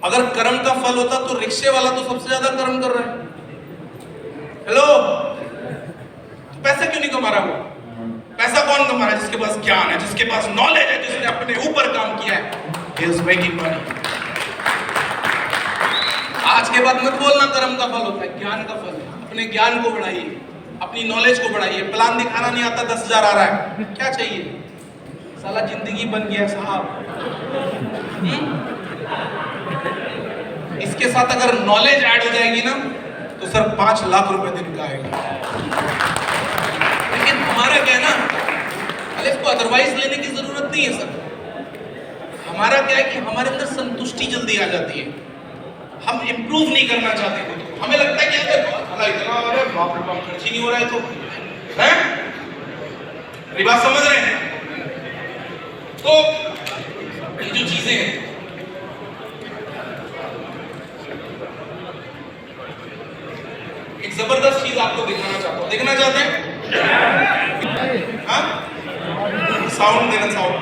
S1: अगर कर्म का फल होता तो रिक्शे वाला तो सबसे ज्यादा कर्म कर रहा है। हेलो, तो पैसा क्यों नहीं कमा रहा वो? पैसा कौन कमा रहा है? जिसके पास ज्ञान है, जिसके पास नॉलेज है, जिसने अपने ऊपर काम किया है। He is making money. आज के बाद मत बोलना कर्म का फल होता है, ज्ञान का फल है। अपने ज्ञान को बढ़ाइए, अपनी नॉलेज को बढ़ाइए। प्लान दिखाना नहीं आता, 10,000 आ रहा है, क्या चाहिए? साला जिंदगी बन गया साहब। इसके साथ अगर नॉलेज ऐड हो जाएगी ना, तो सर 5 लाख रुपए दिन का आएगा। लेकिन हमारा क्या है ना, अरे इसको अदरवाइज लेने की जरूरत नहीं है सर। हमारा क्या है कि हमारे अंदर संतुष्टि जल्दी आ जाती है, हम इंप्रूव नहीं करना चाहते। हमें लगता है कि अगर इतना हो रहा है, बाप रे बाप, खर्च ही नहीं हो रहा है तो है। मेरी बात समझ रहे हैं? तो ये जो चीजें हैं, एक जबरदस्त चीज आपको दिखाना चाहता हूं। देखना चाहते हैं? हाँ, साउंड देना, साउंड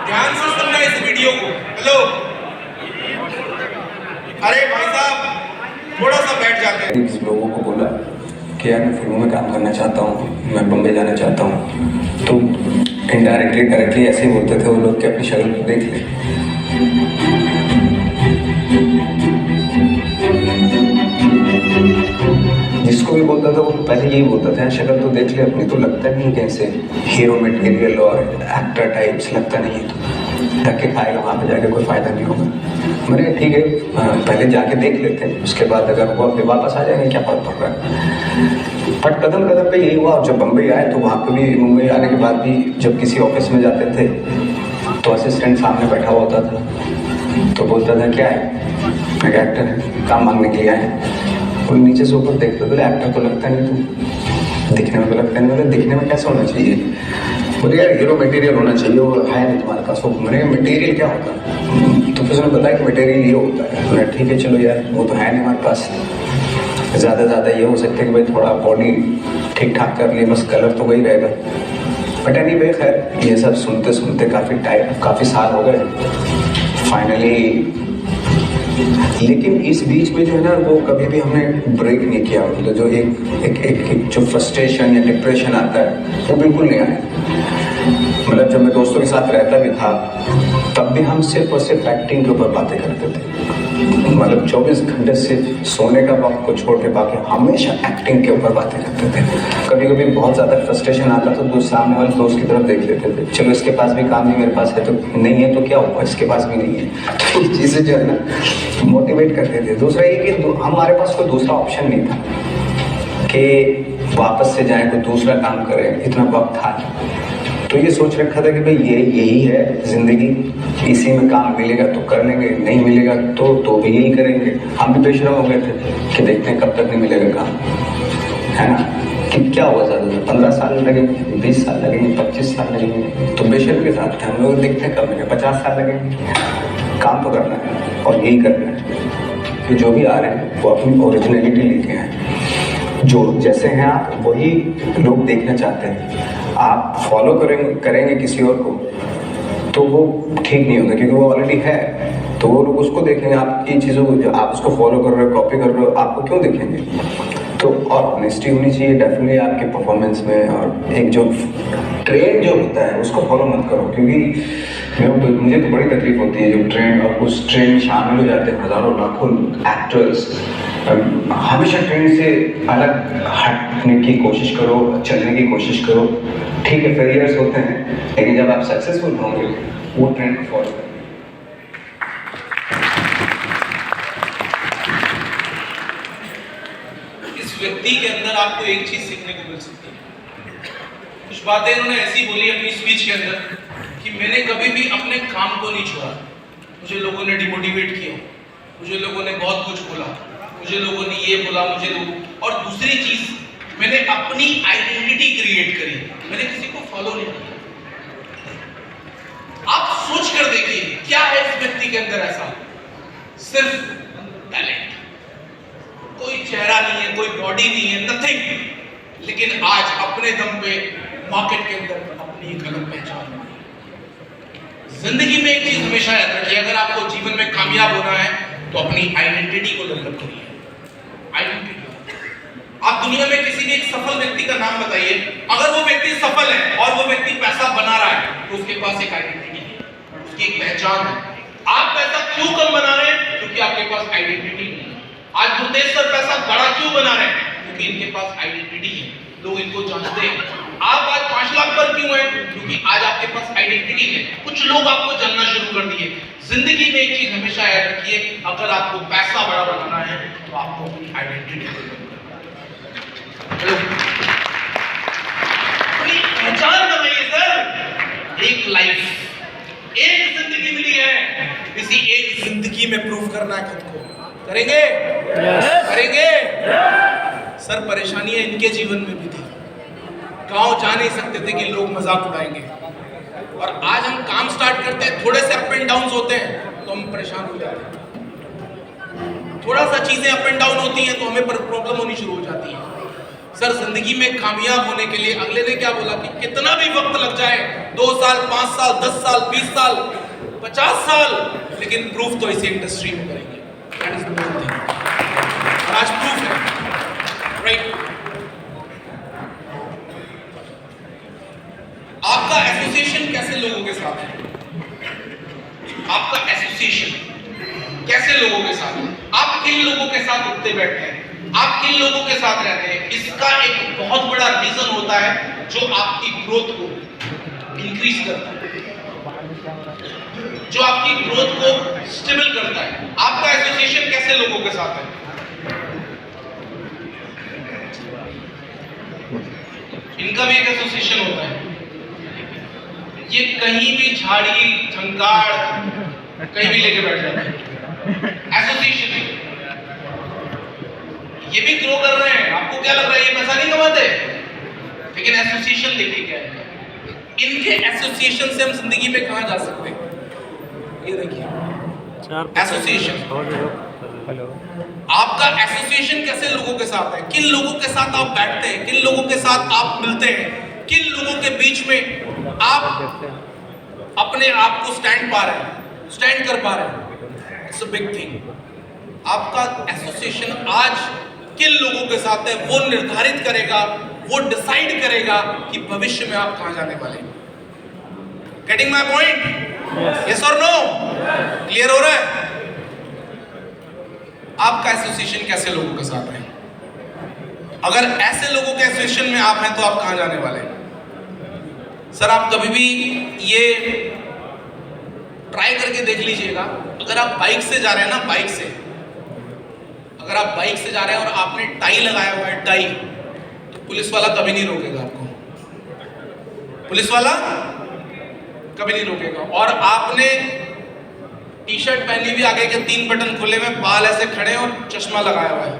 S1: ध्यान से सुनना इस वीडियो को। हेलो, अरे भाई साहब थोड़ा सा बैठ जाते हैं।
S5: कुछ लोगों को बोला कि यार मैं फिल्मों में काम करना चाहता हूँ, मैं बम्बई जाना चाहता हूँ, तो इनडायरेक्टली डायरेक्टली ऐसे ही बोलते थे वो लोग कि अपनी शक्ल देख ले। जिसको भी बोलता था वो पहले यही बोलता था, शक्ल तो देख ले अपनी, तो लगता नहीं है कैसे हीरो मटेरियल और एक्टर टाइप्स, लगता नहीं है, तो धक्के खाएगा वहाँ पे जाके, कोई फायदा नहीं होगा। मैंने ठीक है पहले जाके देख लेते हैं, उसके बाद अगर वो फिर वापस आ जाएंगे, क्या फर्क पड़ रहा है। बट कदम कदम पे यही हुआ। जब बम्बई आए तो वहाँ पे भी, मुंबई आने के बाद भी जब किसी ऑफिस में जाते थे तो असिस्टेंट सामने बैठा हुआ होता था, तो बोलता था क्या है, मैं एक्टर है, काम मांगने के लिए आए। और नीचे से ऊपर देखते थे, एक्टर तो लगता नहीं, तुम दिखने में तो लगता नहीं। बोले दिखने में कैसा होना चाहिए? बोले यार हीरो मटेरियल होना चाहिए, वो है नहीं तुम्हारे पास। वो मैंने मटेरियल क्या होता है? तो तो उसने बताया कि मटेरियल ये होता है। मैंने ठीक है चलो यार, वो तो है नहीं हमारे पास, ज़्यादा ये हो सकता है कि भाई थोड़ा बॉडी ठीक ठाक कर लिए, बस कलर तो वही रहेगा। बट एनी वे खैर ये सब सुनते सुनते काफ़ी साल हो गए फाइनली। लेकिन इस बीच में जो है ना, वो कभी भी हमने ब्रेक नहीं किया। मतलब जो एक जो फ्रस्ट्रेशन या डिप्रेशन आता है वो बिल्कुल नहीं आया। मतलब जब मैं दोस्तों के साथ रहता भी था तब भी हम सिर्फ और सिर्फ एक्टिंग के ऊपर बातें करते थे। मतलब 24 घंटे सिर्फ सोने का वक्त को छोड़ के बाकी हमेशा एक्टिंग के ऊपर बातें करते थे। कभी कभी बहुत ज़्यादा फ्रस्ट्रेशन आता तो सामने वाले दोस्त की तरफ देख लेते थे, चलो इसके पास भी काम नहीं, मेरे पास है तो नहीं है तो क्या हुआ, इसके पास भी नहीं है। तो ये चीज़ें जो है ना मोटिवेट करते थे। दूसरा ये कि हमारे पास कोई दूसरा ऑप्शन नहीं था कि वापस से जाएं, कोई दूसरा काम करें, इतना वक्त था। तो ये सोच रखा था कि भाई यही है ज़िंदगी, इसी में काम मिलेगा तो कर लेंगे, नहीं मिलेगा तो भी यही करेंगे। हम भी बेशरम हो गए थे कि देखते हैं कब तक नहीं मिलेगा काम, है ना। कि क्या हुआ ज़्यादा 15 साल लगेंगे, 20 साल लगेंगे, 25 साल लगेंगे, तो बेशर्म के साथ थे हम लोग। देखते हैं कब मिलेगा, 50 साल लगेंगे, काम तो करना है और यही करना है कि जो भी आ रहे हैं वो अपनी ओरिजिनलिटी लेके आए। जो जैसे हैं आप वही लोग देखना चाहते हैं। आप फॉलो करेंगे किसी और को तो वो ठीक नहीं होता, क्योंकि वो ऑलरेडी है तो वो लोग उसको देखेंगे। आपकी चीज़ों को जो आप उसको फॉलो कर रहे हो, कॉपी कर रहे हो, आपको क्यों देखेंगे। तो और ऑनेस्टी होनी चाहिए डेफिनेटली आपके परफॉर्मेंस में। और एक जो ट्रेंड जो होता है उसको फॉलो मत करो, क्योंकि मुझे तो बड़ी तकलीफ होती है जो ट्रेंड, और उस ट्रेंड में शामिल हो जाते हैं हज़ारों लाखों एक्टर्स। हमेशा ट्रेंड से अलग हटने की कोशिश करो, चलने की कोशिश करो। ठीक है फेलियर्स होते हैं, लेकिन जब आप सक्सेसफुल होंगे वो ट्रेंड को फॉलो करें।
S1: इस व्यक्ति के अंदर आपको एक चीज सीखने को मिल सकती है। कुछ बातें इन्होंने ऐसी बोली अपनी स्पीच के अंदर कि मैंने कभी भी अपने काम को नहीं छोड़ा। मुझे लोगों ने डिमोटिवेट किया, मुझे लोगों ने बहुत कुछ बोला, मुझे लोगों ने ये बोला, और दूसरी चीज मैंने अपनी आइडेंटिटी क्रिएट करी, मैंने किसी को फॉलो नहीं किया। आप सोच कर देखिए क्या है इस व्यक्ति के अंदर ऐसा, सिर्फ टैलेंट, कोई चेहरा नहीं है, कोई बॉडी नहीं है, नथिंग, लेकिन आज अपने दम पे मार्केट के अंदर अपनी एक अलग पहचान है। जिंदगी में एक चीज हमेशा याद रखिए, अगर आपको जीवन में कामयाब होना है तो अपनी आइडेंटिटी को डेवलप करिए। आइडेंटिटी, आप दुनिया में किसी भी एक सफल व्यक्ति का नाम बताइए, अगर वो व्यक्ति सफल है और वो व्यक्ति पैसा बना रहा है तो उसके पास एक आइडेंटिटी है, उसकी एक पहचान है। आप पैसा क्यों कम बना रहे हैं? क्योंकि आपके पास आइडेंटिटी नहीं है। आज गुरदेव सर पैसा बड़ा क्यों बना रहे हैं? क्योंकि इनके पास आइडेंटिटी है, लोग इनको जानते हैं। आप आज 5 लाख पर क्यों हैं? क्योंकि आज आपके पास आइडेंटिटी है, कुछ लोग आपको जानना शुरू कर दिए। जिंदगी में एक चीज हमेशा याद रखिए, अगर आपको पैसा बड़ा बनाना है तो आपको अपनी आइडेंटिटी अपनी पहचान बनाइए सर। एक लाइफ, एक जिंदगी मिली है, इसी एक जिंदगी में प्रूव करना है खुद को। करेंगे? करेंगे? सर परेशानियां इनके जीवन में भी थी, गांव जा नहीं सकते थे कि लोग मजाक उड़ाएंगे, और आज हम काम स्टार्ट करते हैं, थोड़े से अप एंड डाउन होते हैं तो हम परेशान हो जाते हैं। थोड़ा सा चीजें अप एंड डाउन होती हैं तो हमें प्रॉब्लम होनी शुरू हो जाती है। सर जिंदगी में कामयाब होने के लिए अगले ने क्या बोला कि कितना भी वक्त लग जाए, 2 साल, 5 साल, 10 साल, 20 साल, 50 साल, लेकिन प्रूफ तो इसी इंडस्ट्री में करेंगे। That is the main thing. और आज प्रूफ है, राइट? आपका एसोसिएशन कैसे लोगों के साथ है? आपका एसोसिएशन कैसे लोगों के साथ है? आप किन लोगों के साथ उठते बैठते हैं, आप किन लोगों के साथ रहते हैं, इसका एक बहुत बड़ा रीजन होता है जो आपकी ग्रोथ को इंक्रीज करता है, जो आपकी ग्रोथ को स्टेबल करता है। आपका एसोसिएशन कैसे लोगों के साथ है? इनका भी एक एसोसिएशन होता है। ये कहीं भी झाड़ी झंकार कहीं भी लेके बैठ जाते हैं। एसोसिएशन, ये भी ग्रो कर रहे हैं। आपको क्या लग रहा है ये पैसा नहीं कमाते, लेकिन एसोसिएशन देखिए क्या है। इनके एसोसिएशन से हम जिंदगी में कहां जा सकते हैं, ये देखिए। एसोसिएशन।
S2: हेलो
S1: आपका एसोसिएशन कैसे लोगों के साथ है, किन लोगों के साथ आप बैठते हैं, किन लोगों के साथ आप मिलते हैं, किन लोगों के बीच में आप अपने आप को स्टैंड कर पा रहे हैं। It's a big thing. आपका एसोसिएशन आज किन लोगों के साथ है वो निर्धारित करेगा, वो डिसाइड करेगा कि भविष्य में आप कहां जाने वाले हैं। Getting my point? यस और नो? क्लियर हो रहा है? आपका एसोसिएशन कैसे लोगों के साथ है? अगर ऐसे लोगों के एसोसिएशन में आप हैं तो आप कहां जाने वाले हैं? सर आप कभी भी ये ट्राई करके देख लीजिएगा। अगर आप बाइक से जा रहे हैं ना, अगर आप बाइक से जा रहे हैं और आपने टाई लगाया हुआ है, टाई, तो पुलिस वाला कभी नहीं रोकेगा आपको। पुलिस वाला कभी नहीं रोकेगा। और आपने टी शर्ट पहनी हुई, आगे के 3 बटन खुले हुए, बाल ऐसे खड़े और चश्मा लगाया हुआ है,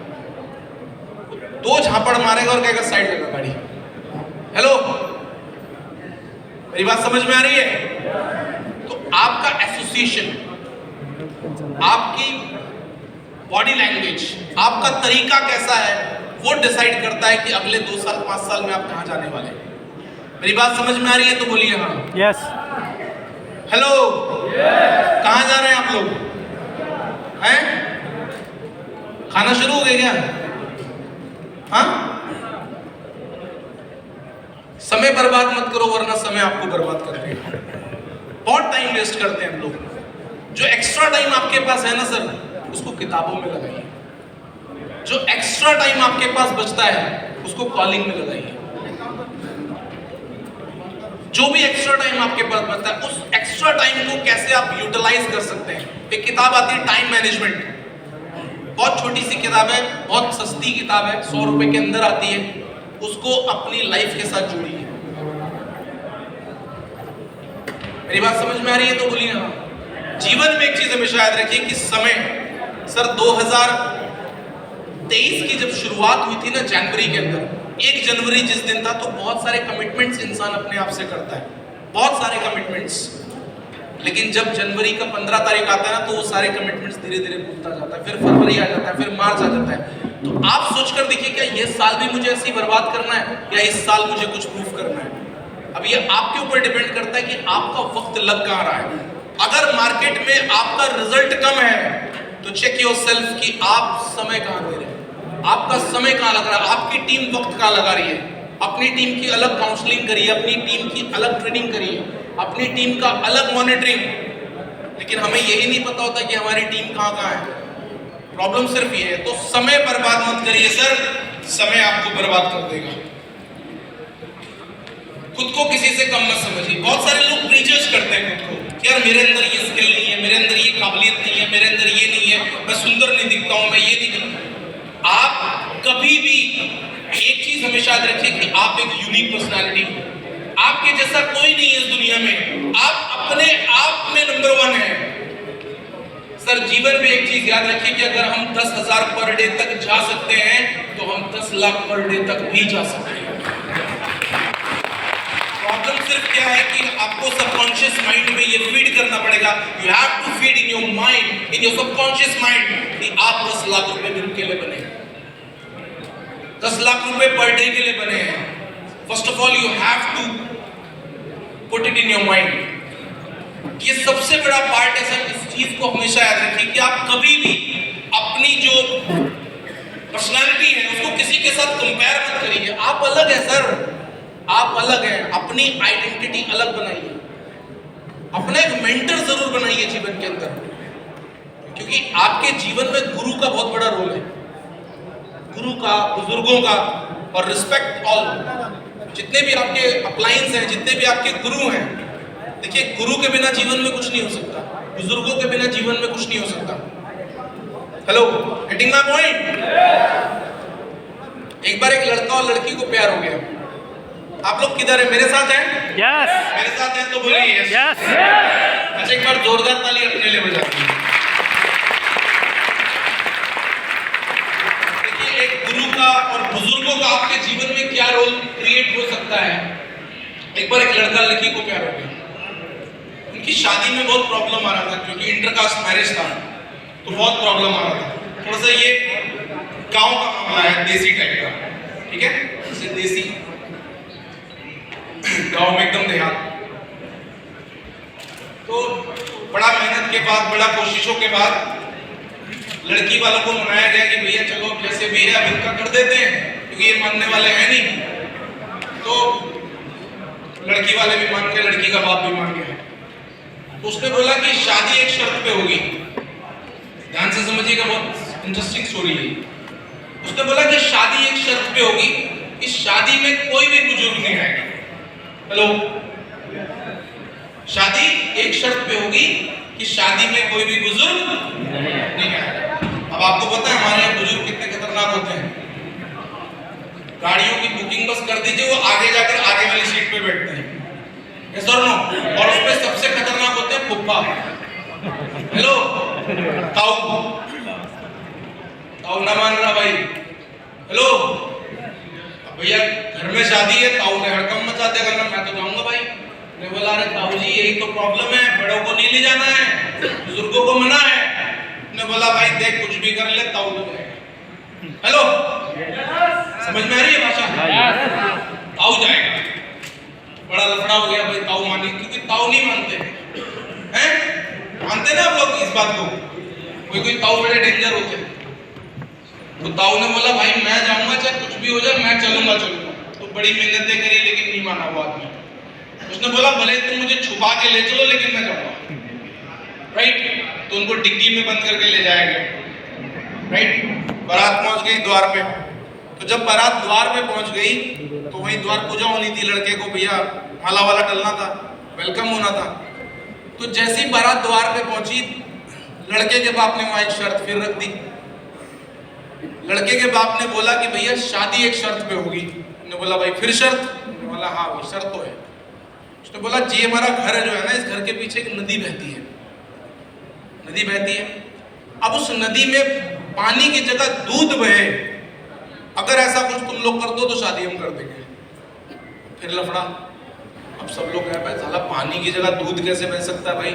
S1: 2 झापड़ मारेगा और कहेगा साइड लगा गाड़ी। हेलो, मेरी बात समझ में आ रही है? तो आपका एसोसिएशन, आपकी बॉडी लैंग्वेज, आपका तरीका कैसा है, वो डिसाइड करता है कि अगले 2 साल 5 साल में आप कहां जाने वाले हैं। मेरी बात समझ में आ रही है तो बोलिए हाँ।
S2: यस
S1: हेलो, कहां जा रहे हैं आप लोग? हैं? खाना शुरू हो गया क्या? हाँ? समय बर्बाद मत करो वरना समय आपको बर्बाद कर देगा। बहुत टाइम वेस्ट करते हैं हम लोग। जो एक्स्ट्रा टाइम आपके पास है ना सर, उसको किताबों में लगाइए। जो एक्स्ट्रा टाइम आपके पास बचता है उसको कॉलिंग में लगाइए। जो भी एक्स्ट्रा टाइम आपके पास बचता है, उस एक्स्ट्रा टाइम को कैसे आप यूटिलाइज कर सकते हैं। एक किताब आती है टाइम मैनेजमेंट, बहुत छोटी सी किताब है, बहुत सस्ती किताब है, 100 रुपए के अंदर आती है। उसको अपनी लाइफ के साथ जोड़िए। मेरी बात समझ में आ रही है तो बोलिए हाँ। जीवन में एक चीज हमेशा याद रखिए कि समय, सर 2023 की जब शुरुआत हुई थी ना जनवरी के अंदर, 1 जनवरी जिस दिन था, तो बहुत सारे कमिटमेंट्स इंसान अपने आप से करता है, बहुत सारे कमिटमेंट्स। लेकिन जब जनवरी का 15 तारीख आता है ना, तो वो सारे कमिटमेंट्स धीरे धीरे भूलता जाता है। फिर फरवरी आ जाता है, फिर मार्च आ जाता है। तो आप सोचकर देखिए, क्या ये साल भी मुझे ऐसे ही बर्बाद करना है या इस साल मुझे कुछ प्रूफ करना है? अब ये आपके ऊपर डिपेंड करता है कि आपका वक्त लग कहां रहा है। अगर मार्केट में आपका रिजल्ट कम है तो चेक योरसेल्फ कि आप समय कहां दे रहे हैं, आपका समय कहां लग रहा है, आपकी टीम वक्त कहां लगा रही है। अपनी टीम की अलग काउंसलिंग करिए, अपनी टीम की अलग ट्रेनिंग करिए, अपनी टीम का अलग मॉनिटरिंग। लेकिन हमें यही नहीं पता होता कि हमारी टीम कहां कहां है। प्रॉब्लम सिर्फ ये है। तो समय बर्बाद मत करिए सर, समय आपको बर्बाद कर देगा। खुद को किसी से कम मत समझिए। बहुत सारे लोग प्रीजज करते हैं खुद को कि यार मेरे अंदर ये स्किल नहीं है, मेरे अंदर ये काबिलियत नहीं है, मेरे अंदर ये नहीं है, मैं सुंदर नहीं दिखता हूं, मैं ये नहीं। आप कभी भी एक चीज हमेशा याद रखिए कि आप एक यूनिक पर्सनालिटी हो। आपके जैसा कोई नहीं है इस दुनिया में। आप अपने आप में नंबर 1 है। सर जीवन में एक चीज याद रखिए कि अगर हम 10,000 पर डे तक जा सकते हैं तो हम 10 लाख पर डे तक भी जा सकते हैं। प्रॉब्लम सिर्फ क्या है कि आपको सबकॉन्शियस माइंड में ये फीड करना पड़ेगा। You have to feed in your mind, in your subconscious mind कि आप 10 लाख रुपए दिन के लिए बने, 10 लाख रुपए पर डे के लिए बने हैं। First of all you have to put it in your mind. ये सबसे बड़ा पार्ट है सर। इस चीज को हमेशा याद रखिए कि आप कभी भी अपनी जो पर्सनालिटी है उसको किसी के साथ कंपेयर मत करिए। आप अलग है सर, आप अलग हैं। अपनी आइडेंटिटी अलग बनाइए। अपना एक मेंटर जरूर बनाइए जीवन के अंदर, क्योंकि आपके जीवन में गुरु का बहुत बड़ा रोल है। गुरु का, बुजुर्गों का, और रिस्पेक्ट ऑल। जितने भी आपके अपलायंस हैं, जितने भी आपके गुरु हैं, देखिए गुरु के बिना जीवन में कुछ नहीं हो सकता, बुजुर्गों के बिना जीवन में कुछ नहीं हो सकता। Hello, getting my point? एक बार एक लड़का और लड़की को प्यार हो गया। आप लोग किधर है? मेरे साथ हैं?
S2: यस
S1: मेरे साथ हैं तो बोलिए यस।
S2: यस।
S1: अच्छा एक बार जोरदार ताली अपने लिए बजा दीजिए। देखिए एक गुरु का और बुजुर्गों का आपके जीवन में क्या रोल क्रिएट हो सकता है। एक बार एक लड़का लड़की को प्यार हो गया, इनकी शादी में बहुत प्रॉब्लम आ रहा था, क्योंकि इंटरकास्ट मैरिज था तो बहुत प्रॉब्लम आ रहा था। थोड़ा सा ये गांव का मामला है, देसी टाइप का, ठीक है, जैसे देसी गांव में एकदम देहात। तो बड़ा मेहनत के बाद, बड़ा कोशिशों के बाद लड़की वालों को मनाया गया कि भैया चलो जैसे भी है अब इनका कर देते हैं, क्योंकि ये मानने वाले हैं नहीं। तो लड़की वाले भी मान गए, लड़की का बाप भी मान गया। तो उसने बोला कि शादी एक शर्त पे होगी, ध्यान से समझिएगा, बहुत इंटरेस्टिंग स्टोरी है। उसने बोला कि शादी एक शर्त पे होगी, इस शादी में कोई भी बुजुर्ग नहीं आएगा। हेलो, शादी एक शर्त पे होगी कि शादी में कोई भी बुजुर्ग नहीं आएगा। अब आपको पता है हमारे यहाँ बुजुर्ग कितने खतरनाक होते हैं। गाड़ियों की बुकिंग बस कर दीजिए, वो आगे जाकर आगे वाली सीट पे बैठते हैं, yes or no? और उसमें सबसे खतरनाक होते हैं फुप्पा। हेलो, ताऊ ना मान रहा भाई। हेलो, अब भैया घर में शादी है, ताऊ ने हड़कंप मचा दिया, करना मैं तो जाऊंगा भाई। मैं बोला अरे ताऊ जी यही तो प्रॉब्लम है, बड़ों को नहीं ले जाना है, बुजुर्गों को मना है। ने बोला भाई देख कुछ भी कर ले, ताऊ तो जाएगा। हेलो, समझ में आ रही है भाषा? ताऊ जाएगा। बड़ा लफड़ा हो गया भाई, ताऊ माने, क्योंकि ताऊ नहीं मानते हैं, मानते ना आप लोग इस बात को? कोई ताऊ बड़े डेंजर होते हैं। तो ताऊ ने बोला भाई मैं जाऊंगा, चाहे कुछ भी हो जाए, मैं चलूंगा। तो बड़ी मेहनतें करी लेकिन नहीं माना वो आदमी। उसने बोला भले तुम मुझे छुपा के ले चलो लेकिन मैं जाऊंगा, राइट? तो उनको डिग्गी में बंद करके ले जाया गया, राइट? बारात पहुंच गई द्वार पे। तो जब बारात द्वार पे पहुंच गई तो वही द्वार पूजा होनी थी, लड़के को भैया माला वाला डलना था, वेलकम होना था। तो जैसी बारात द्वार पे पहुंची, लड़के के बाप ने वहां एक शर्त फिर रख दी। लड़के के बाप ने बोला कि भैया शादी एक शर्त पे होगी। ने बोला भाई फिर शर्त? बोला हाँ भाई शर्त तो है। उसने बोला जी हमारा घर है जो है ना, इस घर के पीछे एक नदी बहती है, नदी बहती है। अब उस नदी में पानी की जगह दूध बहे, अगर ऐसा कुछ तुम लोग कर दो तो शादी हम कर देंगे। फिर लफड़ा। अब सब लोग कह भाई साला पानी की जगह दूध कैसे बह सकता है भाई?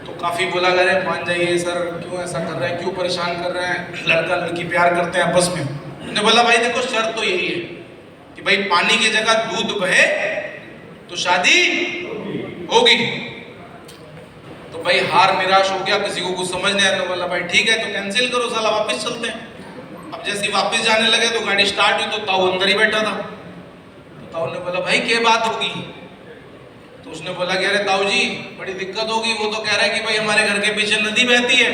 S1: तो काफी बोला गया है मान जाइए सर, क्यों ऐसा कर रहे हैं, क्यों परेशान कर रहे हैं, लड़का लड़की प्यार करते हैं आपस में। उसने बोला भाई देखो शर्त तो यही है कि भाई पानी की जगह दूध बहे तो शादी होगी। तो भाई हार निराश हो गया, किसी को कुछ समझ नहीं आया। बोला भाई ठीक है तो कैंसिल करो साला, वापस चलते हैं। अब जैसे वापस जाने लगे तो गाड़ी स्टार्ट हुई तो ताऊ अंदर ही बैठा था। तो ताऊ ने बोला भाई क्या बात होगी? तो उसने बोला कि अरे ताऊ जी बड़ी दिक्कत होगी, वो तो कह रहा है कि भाई हमारे घर के पीछे नदी बहती है,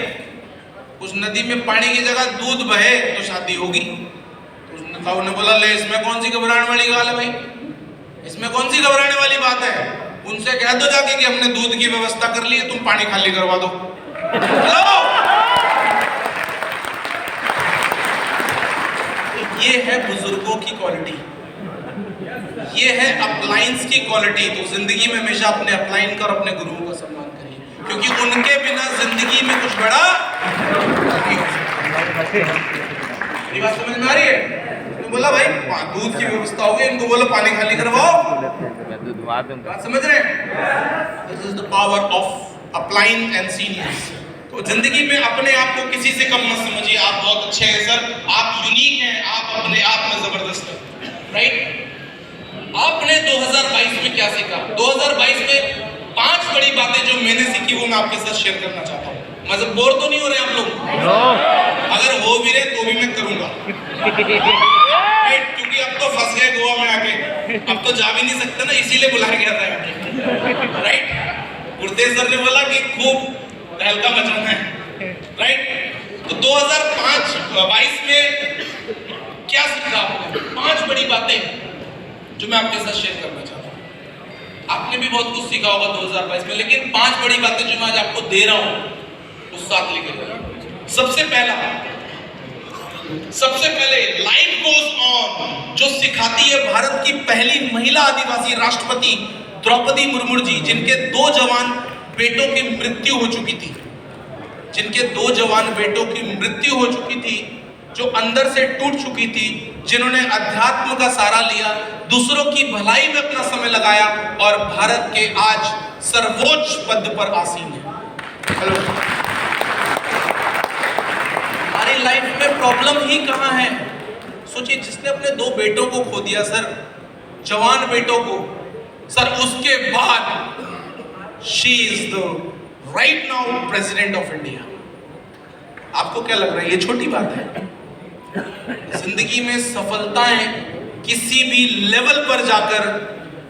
S1: उस नदी में पानी की जगह दूध बहे तो शादी होगी। तो उसने ताऊ ने बोला ले इसमें कौन सी घबराने वाली बात है भाई, इसमें कौन सी घबराने वाली बात है? उनसे कह दो जाके कि हमने दूध की व्यवस्था कर ली है, तुम पानी खाली करवा दो। हेलो, ये है बुजुर्गों की क्वालिटी, ये है अपलाइंस की क्वालिटी। तो जिंदगी में हमेशा अपने अपलाइन का और अपने गुरुओं का सम्मान करिए, क्योंकि उनके बिना जिंदगी में कुछ बड़ा नहीं हो सकता। मेरी बात समझ में आ रही है? तो बोला भाई दूध की व्यवस्था होगी, इनको बोलो पानी खाली करवाओ। बात समझ रहे हैं? This is the power of upline and seniors. तो जिंदगी में अपने आप को किसी से कम मत समझिए। आप बहुत अच्छे हैं सर, आप यूनिक हैं, आप अपने आप में जबरदस्त हैं, राइट? आपने 2022 में क्या सीखा? 2022 में 5 बड़ी बातें जो मैंने सीखी वो मैं आपके साथ शेयर करना चाहता हूँ। मतलब बोर तो नहीं हो रहे आप लोग? अगर हो भी रहे तो भी मैं करूंगा, क्योंकि अब तो फंस गए गोवा में आके, अब तो जा भी नहीं सकते ना, इसीलिए बुलाया गया था, राइट? गुरतेज सर ने बोला कि खूब तहलका मचाना है, राइट? तो 2022 में क्या सीखा आपने? 5 बड़ी बातें जो मैं आपके साथ शेयर करना चाहता हूँ। आपने भी बहुत कुछ सीखा होगा 2022 में, लेकिन 5 बड़ी बातें जो मैं आज आपको दे रहा हूँ उस साथ लेकर जाइए। सबसे पहले लाइफ गोज ऑन, जो सिखाती है भारत की पहली महिला आदिवासी राष्ट्रपति द्रौपदी मुर्मू जी, जिनके 2 जवान बेटों की मृत्यु हो चुकी थी, जो अंदर से टूट चुकी थी, जिन्होंने अध्यात्म का सहारा लिया, दूसरों की भलाई में अपना समय लगाया और भारत के आज सर्वोच्च पद पर आसीन है। हेलो, हमारी लाइफ में प्रॉब्लम ही कहां है? सोचिए, जिसने अपने 2 बेटों को खो दिया सर, जवान बेटों को सर, उसके बाद she is the right now president of India. आपको क्या लग रहा है ये छोटी बात है? जिंदगी में सफलताएं किसी भी लेवल पर जाकर,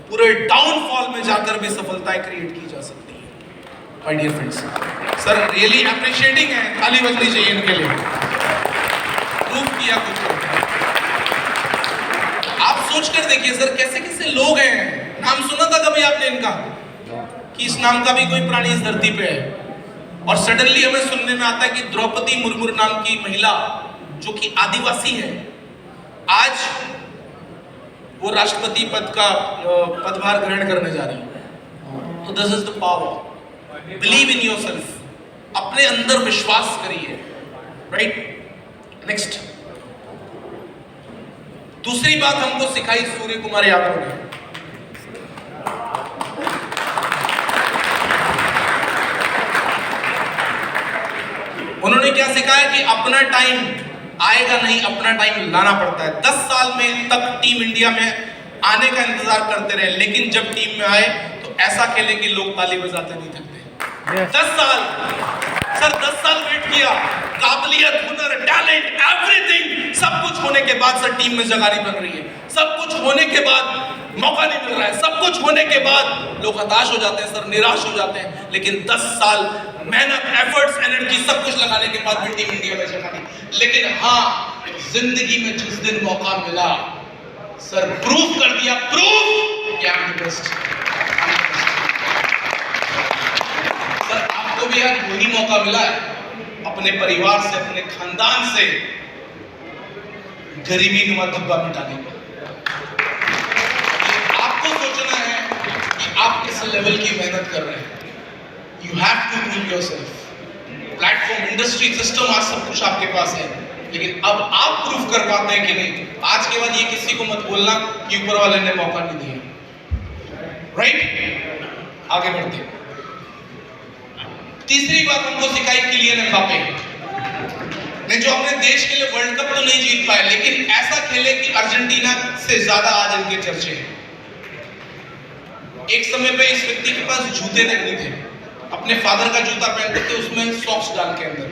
S1: पूरे डाउनफॉल में जाकर भी सफलताएं क्रिएट की जा सकती है। My dear friends, sir really appreciating है, ताली बजनी चाहिए इनके लिए, प्रूव किया कुछ। आप सोच कर देखिए सर, कैसे कैसे लोग हैं। नाम सुना था कभी आपने इनका कि इस नाम का भी कोई प्राणी इस धरती पे है? और सडनली हमें सुनने में आता है कि द्रौपदी मुर्मू नाम की महिला, जो कि आदिवासी है, आज वो राष्ट्रपति पद का पदभार ग्रहण करने जा रही है। तो this is the power. Believe in yourself, अपने अंदर विश्वास करिए, राइट। नेक्स्ट, दूसरी बात हमको सिखाई सूर्य कुमार यादव ने। उन्होंने क्या सिखाया कि अपना टाइम आएगा नहीं, अपना टाइम लाना पड़ता है। 10 साल में तक टीम इंडिया में आने का इंतजार करते रहे, लेकिन जब टीम में आए तो ऐसा खेले कि लोग ताली बजाते नहीं थकते। 10 साल सर, 10 साल वेट किया, काबिलियत, हुनर, टैलेंट, एवरीथिंग, सब कुछ होने के बाद सर टीम में जगह नहीं बन रही है। सब कुछ होने के बाद मौका नहीं मिल रहा है। सब कुछ होने के बाद लोग हताश हो जाते हैं सर, निराश हो जाते हैं। लेकिन 10 साल मेहनत, एफर्ट्स, एनर्जी सब कुछ लगाने के बाद भी टीम इंडिया में जगह नहीं। लेकिन हाँ, जिंदगी में जिस दिन मौका मिला सर, प्रूफ कर दिया, प्रूफ कि I am the best. Sir आपको भी आज वही मौका मिला है, अपने परिवार से, अपने खानदान से गरीबी नुमा धब्बा मिटाने का। आपको सोचना है कि आप किस लेवल की मेहनत कर रहे हैं। You have to prove yourself. Platform, industry, system, आज सब कुछ आपके पास है, लेकिन अब आप प्रूफ कर पाते हैं कि नहीं। आज के बाद ये किसी को मत बोलना कि ऊपर वाले ने मौका नहीं दिया, राइट? आगे बढ़ते हैं। तीसरी बात हमको सिखाई किलियन एम्बापे ने, जो अपने देश के लिए वर्ल्ड कप तो नहीं जीत पाए, लेकिन ऐसा खेले कि अर्जेंटीना से ज्यादा आज इनके चर्चे हैं। एक समय पे इस व्यक्ति के पास जूते तक नहीं थे, अपने फादर का जूता पहनते थे, उसमें सॉक्स डाल के अंदर।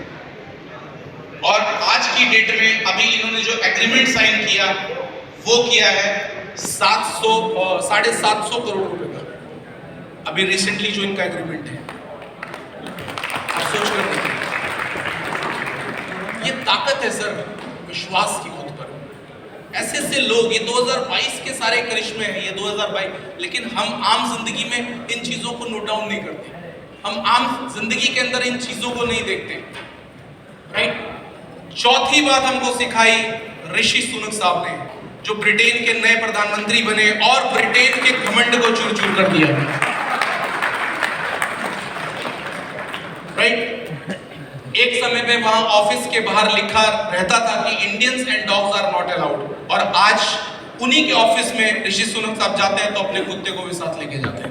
S1: और आज की डेट में अभी इन्होंने जो एग्रीमेंट साइन किया, वो किया है 750 करोड़ रुपए का। अभी रिसेंटली जो इनका एग्रीमेंट है, आप सोच कर देखिए, ये ताकत है सर विश्वास की खुद पर। ऐसे ऐसे लोग, ये 2022 के सारे करिश्मे हैं, ये 2022, लेकिन हम आम जिंदगी में इन चीजों को नोट डाउन नहीं करते। हम आम जिंदगी के अंदर इन चीजों को नहीं देखते, राइट? चौथी बात हमको सिखाई ऋषि सुनक साहब ने, जो ब्रिटेन के नए प्रधानमंत्री बने और ब्रिटेन के घमंड को चूर चूर कर दिया, राइट? एक समय पे वहां ऑफिस के बाहर लिखा रहता था कि Indians and dogs are not allowed, और आज उन्हीं के ऑफिस में ऋषि सुनक साहब जाते हैं तो अपने कुत्ते को भी साथ लेके जाते हैं।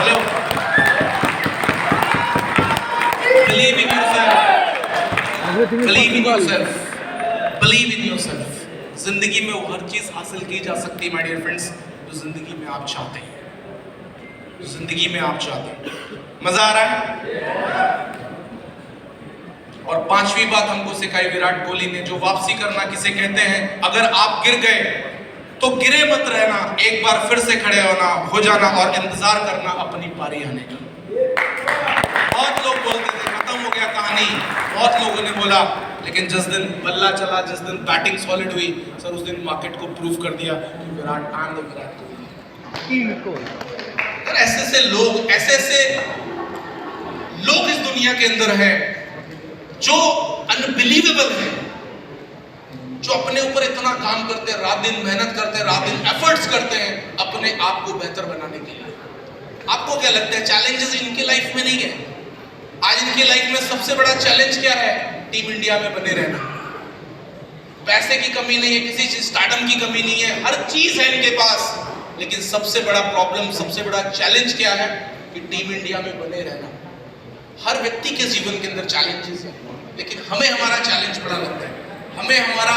S1: Hello, believe in yourself, believe in yourself, believe in yourself। जिंदगी में वो हर चीज हासिल की जा सकती है माय डियर फ्रेंड्स, जो जिंदगी में आप चाहते हैं, जो जिंदगी में आप चाहते हैं। मजा आ रहा है? और पांचवी बात हमको सिखाई विराट कोहली ने, जो वापसी करना किसे कहते हैं। अगर आप गिर गए तो गिरे मत रहना, एक बार फिर से खड़े होना, हो जाना और इंतजार करना अपनी पारी आने का। बहुत लोग बोलते थे खत्म हो गया कहानी, बहुत लोगों ने बोला, लेकिन जिस दिन बल्ला चला, जिस दिन बैटिंग सॉलिड हुई सर, उस दिन मार्केट को प्रूव कर दिया कि विराट कोहली। ऐसे ऐसे लोग, ऐसे लोग इस दुनिया के अंदर हैं जो अनबिलीवेबल है, जो अपने ऊपर इतना काम करते हैं, रात दिन मेहनत करते हैं, रात दिन एफर्ट्स करते हैं अपने आप को बेहतर बनाने के लिए। आपको क्या लगता है चैलेंजेस इनके लाइफ में नहीं है? आज इनके लाइफ में सबसे बड़ा चैलेंज क्या है? टीम इंडिया में बने रहना। पैसे की कमी नहीं है, किसी चीज स्टार्टअप की कमी नहीं है, हर चीज है इनके पास, लेकिन सबसे बड़ा प्रॉब्लम, सबसे बड़ा चैलेंज क्या है? कि टीम इंडिया में बने रहना। हर व्यक्ति के जीवन के अंदर चैलेंजेस हैं, लेकिन हमें हमारा चैलेंज बड़ा लगता है, हमें हमारा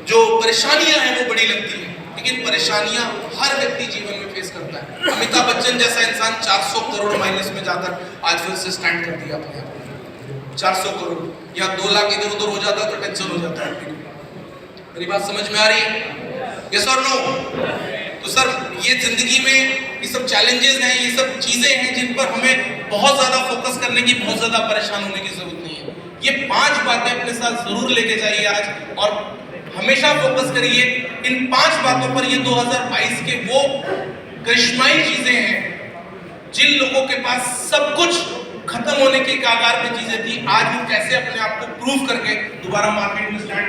S1: जो परेशानियां हैं वो बड़ी लगती हैं, लेकिन परेशानियां हर व्यक्ति जीवन में फेस करता है। अमिताभ बच्चन जैसा इंसान 400 करोड़ माइनस में जाकर आज फिर से स्टैंड कर दिया अपने आप को। 400 करोड़ या 2 लाख इधर उधर हो जाता तो टेंशन हो जाता है। मेरी बात समझ में आ रही है? यस और नो? तो सर ये जिंदगी में ये सब चैलेंजेस हैं, ये सब चीजें हैं जिन पर हमें बहुत ज्यादा फोकस करने की, बहुत ज्यादा परेशान होने की जरूरत नहीं है। ये 5 बातें अपने साथ जरूर लेके जाइए आज, और हमेशा फोकस करिए इन 5 बातों पर। ये 2022 के वो करिश्माई चीजें हैं जिन लोगों के पास सब कुछ खत्म होने के कागार पे चीजें थी, आज वो कैसे अपने आप को प्रूव करके दोबारा मार्केट में स्टैंड